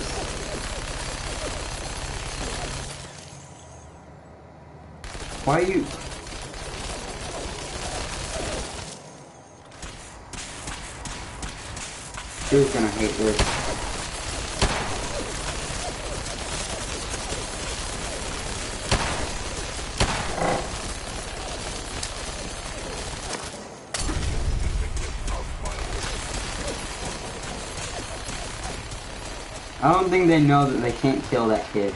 Why are you... Dude's gonna hate this. I don't think they know that they can't kill that kid.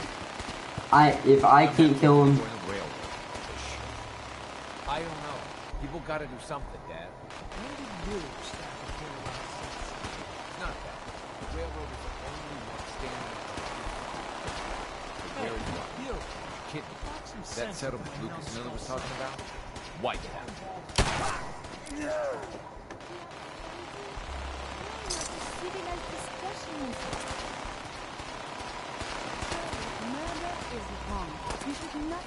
If I can't kill him... I don't know. People gotta do something, Dad. When did you start to care about sex? It's not that. The railroad is the only one standing up. Where is one? You. Kid. That settlement Lucas Miller was talking about? White Town. Murder is wrong. You should not.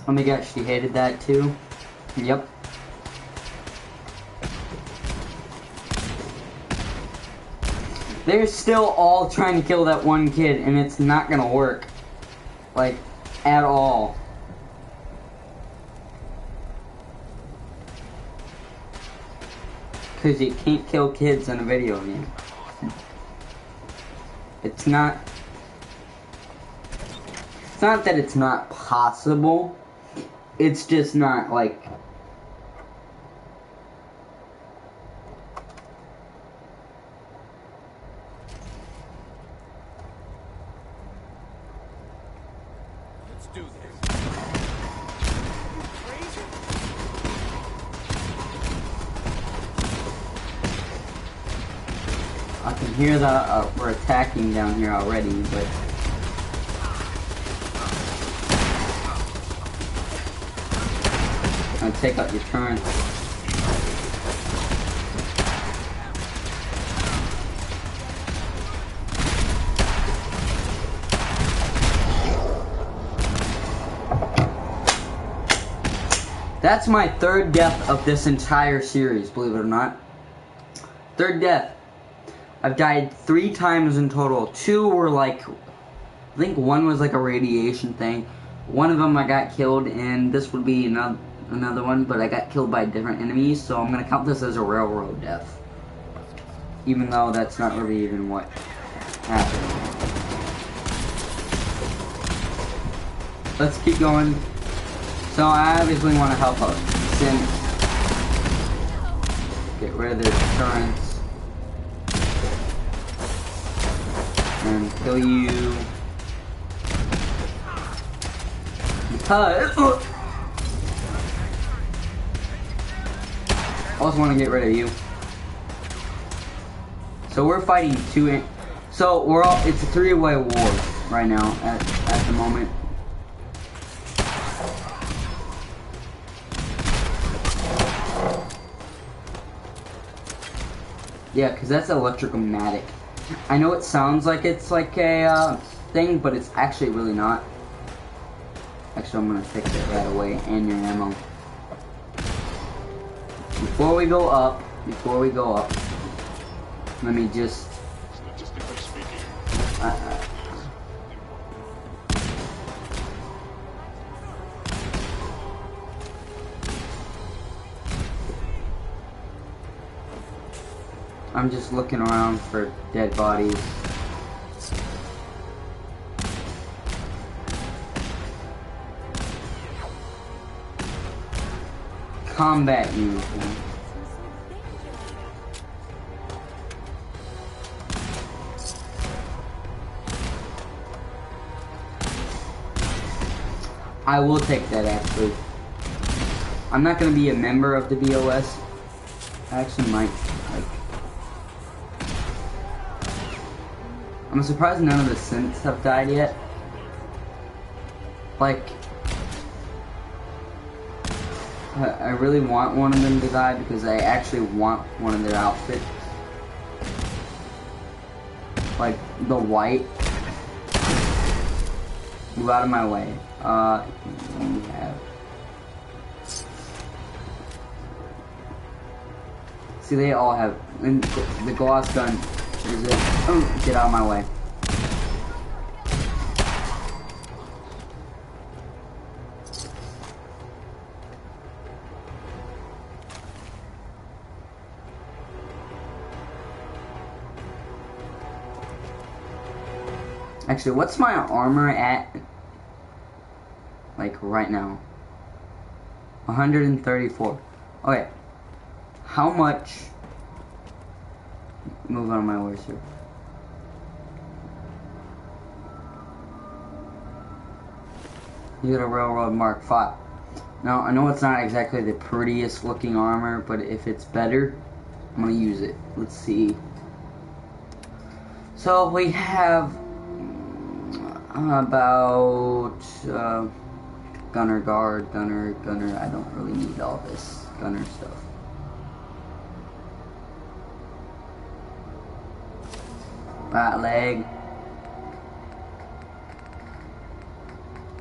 Oh my gosh, she hated that too. Yep. They're still all trying to kill that one kid, and it's not gonna work. Like, at all. Because you can't kill kids in a video game. It's not that it's not possible. It's just not, like... Let's do this. I can hear that we're attacking down here already, but... I'll take out your turn. That's my third death of this entire series, believe it or not. Third death. I've died 3 times in total. 2 were like, I think one was like a radiation thing. One of them I got killed, and this would be another one, but I got killed by different enemies, so I'm gonna count this as a railroad death. Even though that's not really even what happened. Let's keep going. So I obviously want to help out Sin. Get rid of their insurance. And kill you. Because... I also want to get rid of you. So we're fighting 2... So we're all... It's a 3-way war right now at the moment. Yeah, because that's electromatic. I know it sounds like it's like a thing, but it's actually really not. Actually, I'm going to take it right away, and your ammo. Before we go up, let me just... Statistically speaking. I'm just looking around for dead bodies. Combat uniform. I will take that, actually. I'm not gonna be a member of the BOS. I actually might, like... I'm surprised none of the synths have died yet. Like... I really want one of them to die because I actually want one of their outfits. Like the white. Move out of my way. We have. See, they all have. And the gloss gun is it. Oh, get out of my way. Actually, what's my armor at? Like right now? 134. Okay. How much? Move on my words here. You got a railroad Mark 5. Now, I know it's not exactly the prettiest looking armor, but if it's better, I'm gonna use it. Let's see. So we have about gunner guard, gunner. I don't really need all this gunner stuff. Right leg.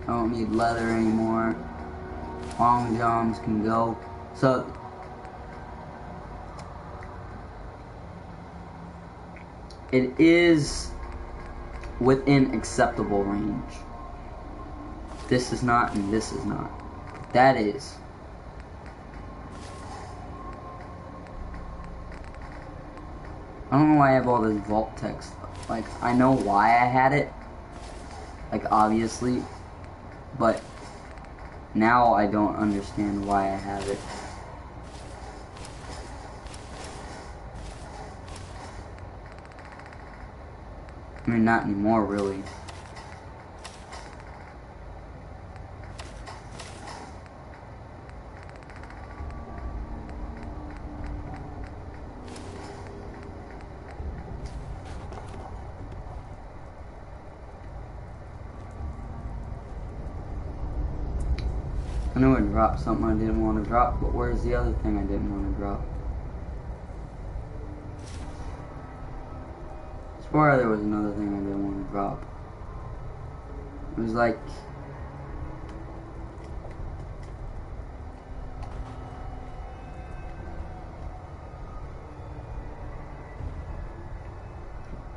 I don't need leather anymore. Long johns can go. So it is within acceptable range. This is not, and this is not. That is. I don't know why I have all this vault text. Like, I know why I had it. Like, obviously. But now I don't understand why I have it. I mean, not anymore, really. I knew I dropped something I didn't want to drop, but where's the other thing I didn't want to drop? I swear there was another thing I didn't want to drop. It was like...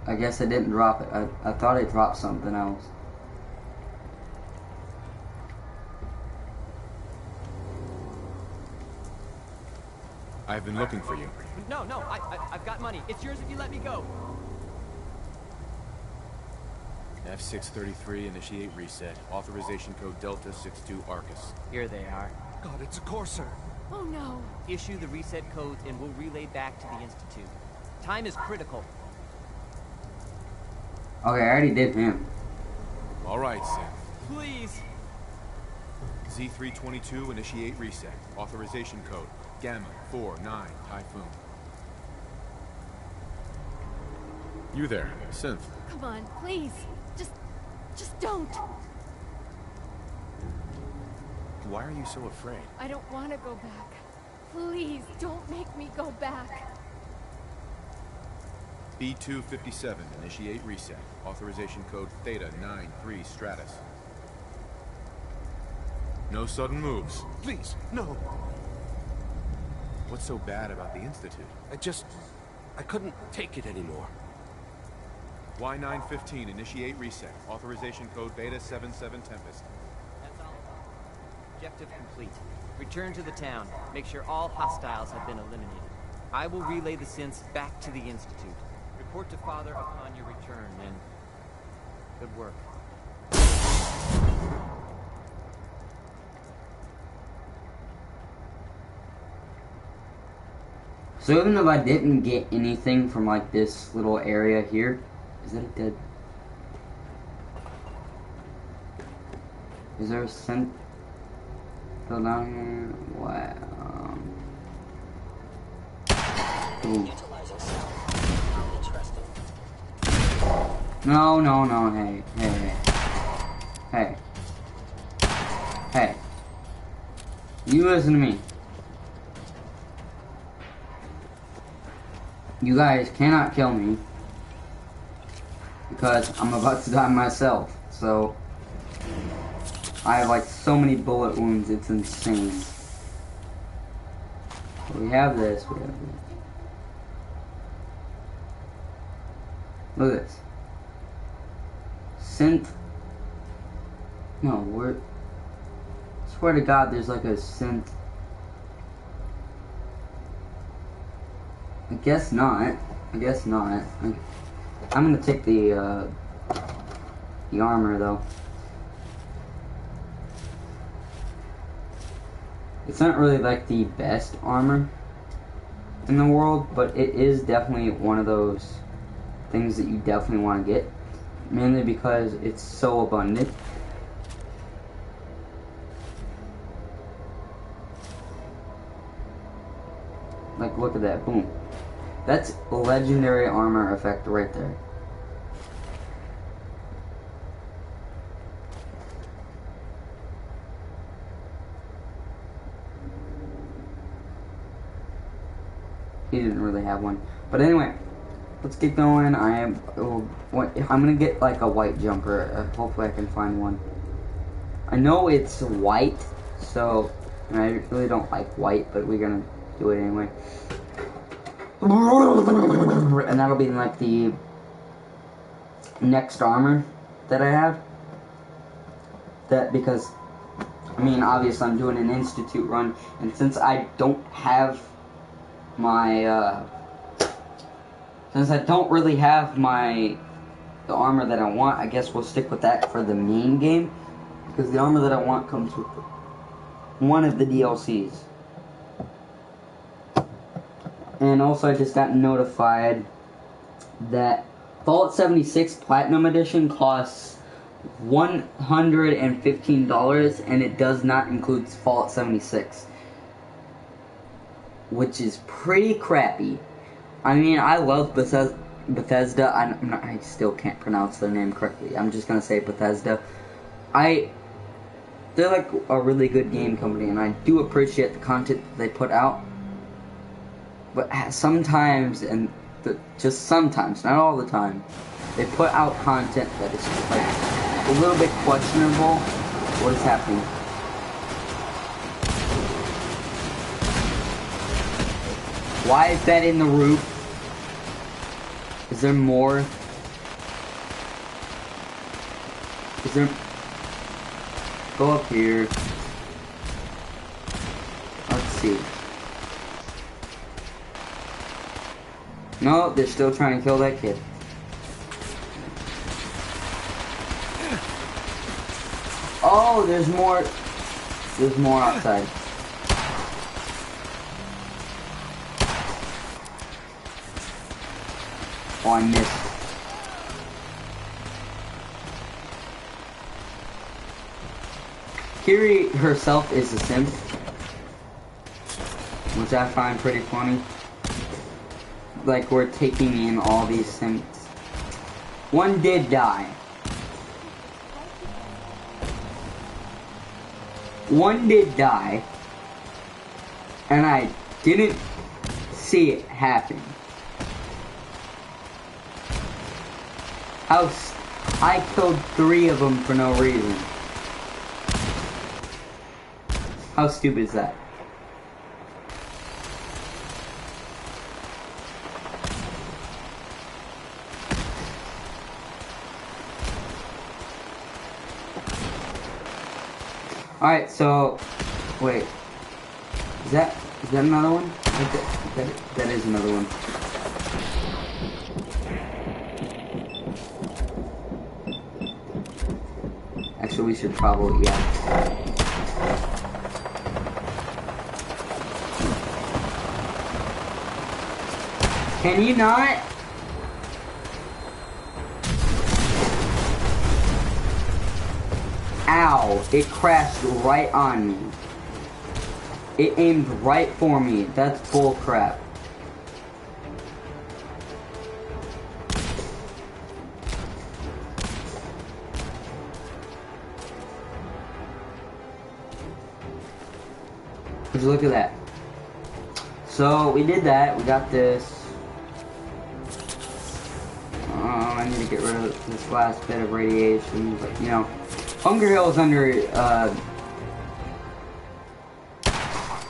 I guess I didn't drop it. I thought I dropped something else. I've been looking for you. No, I've got money. It's yours if you let me go. F633, initiate reset. Authorization code Delta 62 Arcus. Here they are. God, it's a Corsair. Oh no. Issue the reset codes and we'll relay back to the Institute. Time is critical. Okay, I already did him. All right, Sith. Please. Z322, initiate reset. Authorization code Gamma 49 Typhoon. You there, Synth. Come on, please. Just don't. Why are you so afraid? I don't want to go back. Please, don't make me go back. B257, initiate reset. Authorization code Theta 93 Stratus. No sudden moves. Please, no. What's so bad about the Institute? I couldn't take it anymore. Y915, initiate reset. Authorization code Beta 77 Tempest. That's all. Objective complete. Return to the town. Make sure all hostiles have been eliminated. I will relay the synths back to the Institute. Report to Father upon your return, and good work. So even if I didn't get anything from like this little area here, is that a dead? Is there a scent still down here? Wow. Ooh. No, hey. You listen to me. You guys cannot kill me because I'm about to die myself. So I have like so many bullet wounds, it's insane. We have this, we have this. Look at this. Synth. No, we're. Swear to God, there's like a synth. I guess not. I guess not. I'm gonna take the armor though. It's not really like the best armor in the world, but it is definitely one of those things that you definitely want to get. Mainly because it's so abundant. Like, look at that, boom. That's legendary armor effect right there. He didn't really have one. But anyway, let's get going. I'm gonna get like a white jumper. Hopefully I can find one. I know it's white, so and I really don't like white, but we're gonna do it anyway. And that'll be like the next armor that I have. That because I mean obviously I'm doing an institute run, and since I don't have my since I don't really have the armor that I want, I guess we'll stick with that for the main game, because the armor that I want comes with one of the DLCs. And also I just got notified that Fallout 76 Platinum Edition costs $115, and it does not include Fallout 76. Which is pretty crappy. I mean, I love Bethesda. I still can't pronounce their name correctly. I'm just gonna say Bethesda. They're like a really good game company, and I do appreciate the content that they put out. But sometimes, just sometimes, not all the time, they put out content that is like a little bit questionable. What is happening? Why is that in the roof? Is there more? Is there... Go up here. Let's see. No, they're still trying to kill that kid. Oh, there's more. There's more outside. Oh, I missed. Kiri herself is a simp, which I find pretty funny. Like, we're taking in all these simps. One did die. One did die. And I didn't see it happen. I killed 3 of them for no reason. How stupid is that? Alright, so wait. Is that another one? That is another one. Actually, we should probably, yeah. Can you not? Ow, it crashed right on me. It aimed right for me. That's bull crap. Would you look at that? So we did that. We got this. I need to get rid of this last bit of radiation, but you know, Hunger Hill is under.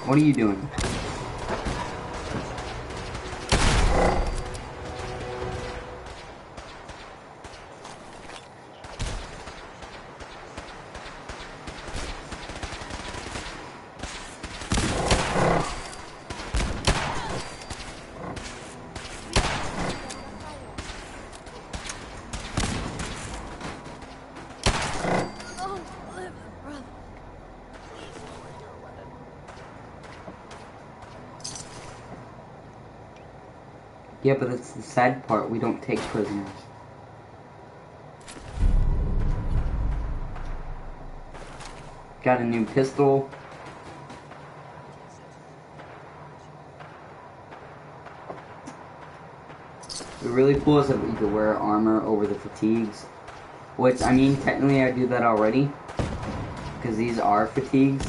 What are you doing? Yeah, but that's the sad part. We don't take prisoners. Got a new pistol. It really cool is that we could wear armor over the fatigues. Which, I mean, technically I do that already. Because these are fatigues.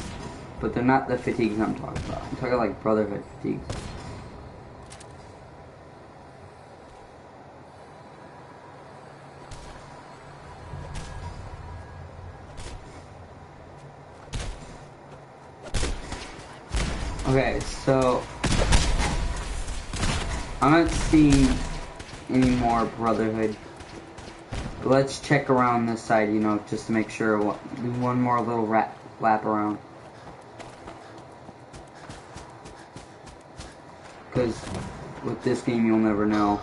But they're not the fatigues I'm talking about. I'm talking like Brotherhood fatigues. Okay, so I'm not seeing any more Brotherhood. But let's check around this side, you know, just to make sure. Do one more little lap around. Because with this game, you'll never know.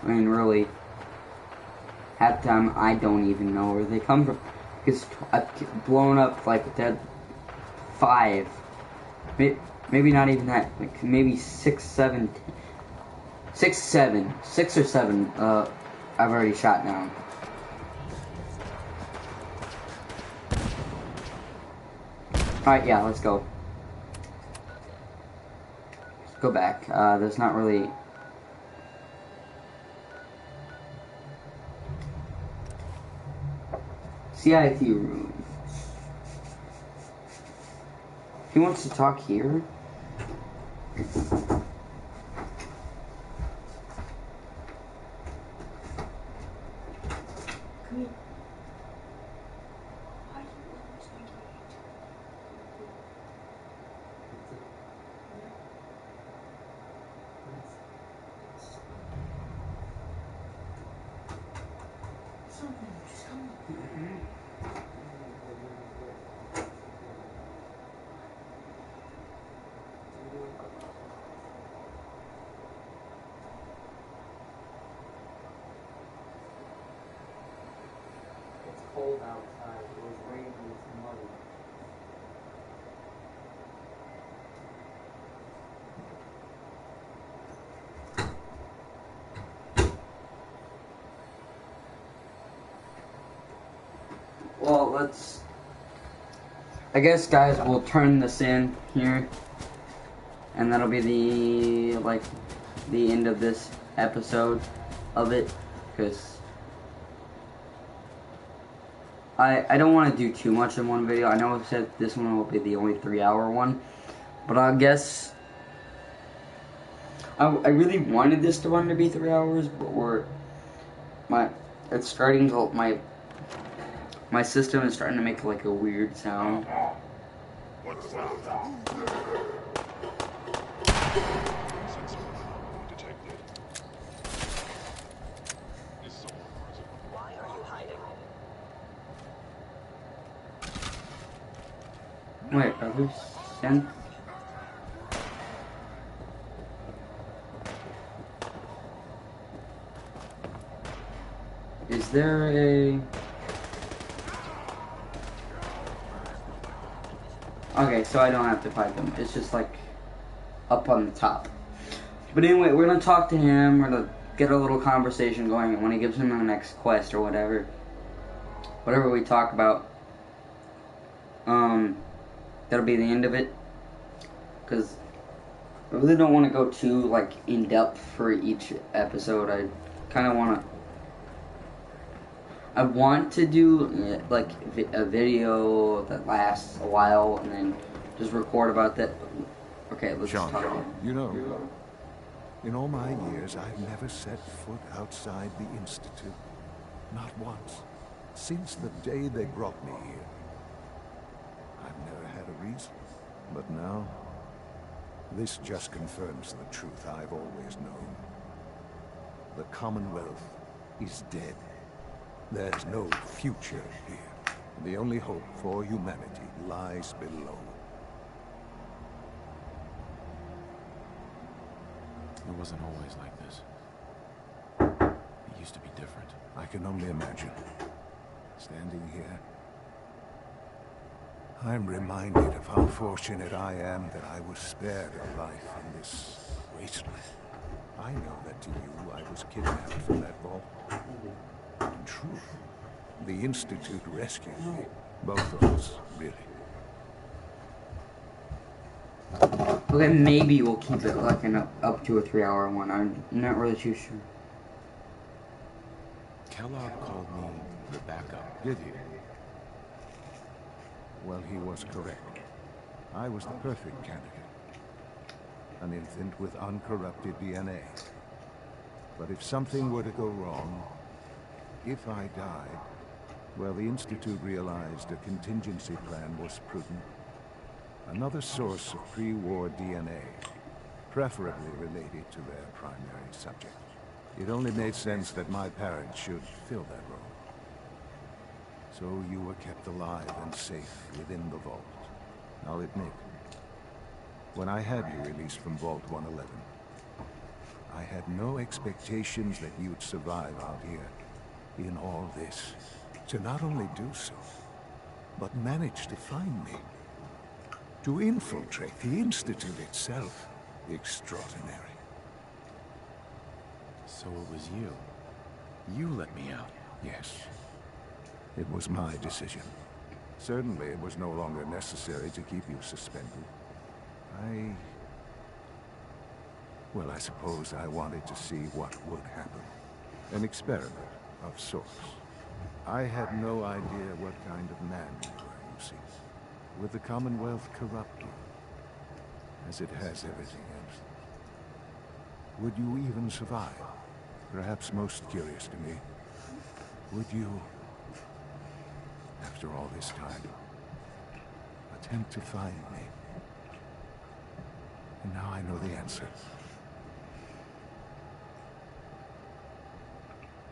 I mean, really, half the time I don't even know where they come from. Because I've blown up like dead 5. Maybe not even that. Like maybe 6 or 7. I've already shot down. Alright, yeah, let's go. Let's go back. There's not really... CIT room. He wants to talk here? Cold outside. It was raining. It's muddy. Well, let's... I guess, guys, we'll turn this in here. And that'll be the, like, the end of this episode of it. Because... I don't want to do too much in one video. I know I said this one will be the only 3-hour one, but I guess I really wanted this to run to be 3 hours, but it's starting to my system is starting to make like a weird sound. What's that? Why are you hiding? Wait, are we sent? Is there a... Okay, so I don't have to fight them. It's just like up on the top. But anyway, we're gonna talk to him. We're gonna get a little conversation going, and when he gives him the next quest or whatever we talk about, that'll be the end of it. Because I really don't want to go too like in depth for each episode. I kind of want to. I want to do like a video that lasts a while, and then just record about that. Okay, let's Sean, talk about it. you know, in all my years, I've never set foot outside the Institute. Not once. Since the day they brought me here. I've never had a reason. But now, this just confirms the truth I've always known. The Commonwealth is dead. There's no future here. The only hope for humanity lies below. It wasn't always like this. It used to be different. I can only imagine. Standing here, I'm reminded of how fortunate I am that I was spared a life in this wasteland. I know that to you, I was kidnapped from that vault. In truth, the Institute rescued me. Both of us, really. Okay, maybe we'll keep it like an up to a 3-hour one. I'm not really too sure. Kellogg called me the backup. Did he? Well, he was correct. I was the perfect candidate. An infant with uncorrupted DNA. But if something were to go wrong, if I died, well, the Institute realized a contingency plan was prudent. Another source of pre-war DNA, preferably related to their primary subject. It only made sense that my parents should fill that role. So you were kept alive and safe within the vault. I'll admit, when I had you released from Vault 111, I had no expectations that you'd survive out here in all this. To not only do so, but manage to find me. To infiltrate the Institute itself. Extraordinary. So it was you. You let me out. Yes. It was my decision. Certainly it was no longer necessary to keep you suspended. Well, I suppose I wanted to see what would happen. An experiment of sorts. I had no idea what kind of man you were, you see. With the Commonwealth corrupted, as it has everything else. Would you even survive? Perhaps most curious to me, would you, after all this time, attempt to find me? And now I know the answer.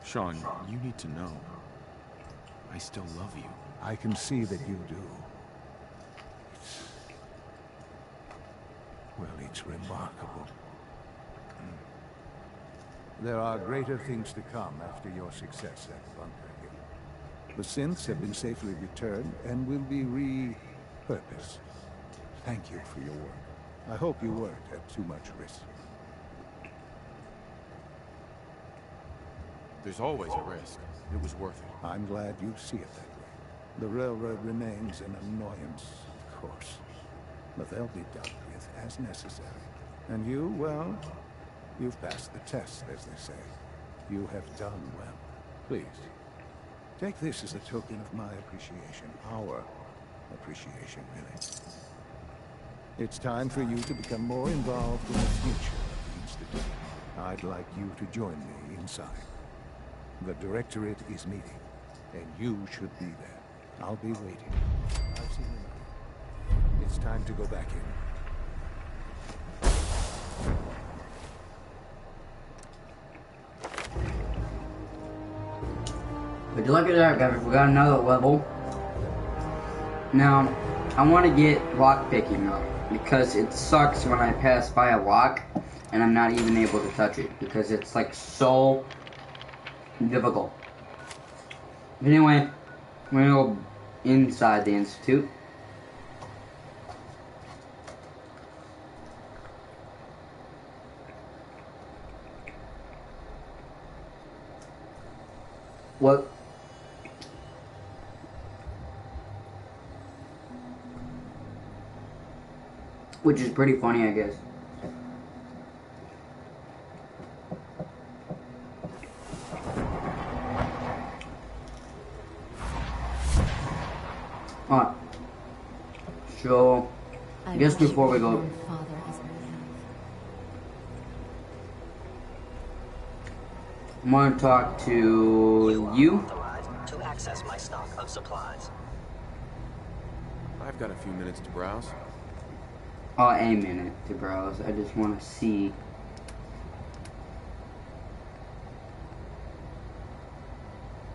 Sean, you need to know. I still love you. I can see that you do. It's remarkable. There are greater things to come after your success at Bunker Hill. The synths have been safely returned and will be repurposed. Thank you for your work. I hope you weren't at too much risk. There's always a risk. It was worth it. I'm glad you see it that way. The railroad remains an annoyance, of course. But they'll be dealt with as necessary. And you, well, you've passed the test, as they say. You have done well. Please, take this as a token of my appreciation. Our appreciation, really. It's time for you to become more involved in the future of the Institute. I'd like you to join me inside. The Directorate is meeting, and you should be there. I'll be waiting. I've seen enough. It's time to go back in. But look at that, guys. We got another level. Now, I want to get rock picking up because it sucks when I pass by a rock and I'm not even able to touch it because it's like so difficult. But anyway, we're gonna go inside the Institute. What? Which is pretty funny, I guess. Alright. So, Just before we go, I want to talk to you. To access my stock of supplies. I've got a few minutes to browse. Oh, a minute to browse. I just want to see.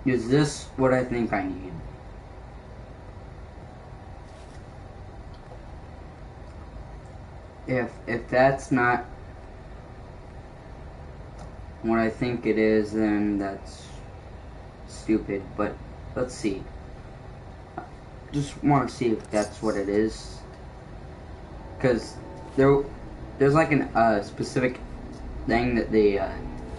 Is this what I think I need? If that's not what I think it is, then that's stupid. But let's see. Just want to see if that's what it is. Because there's like an specific thing that they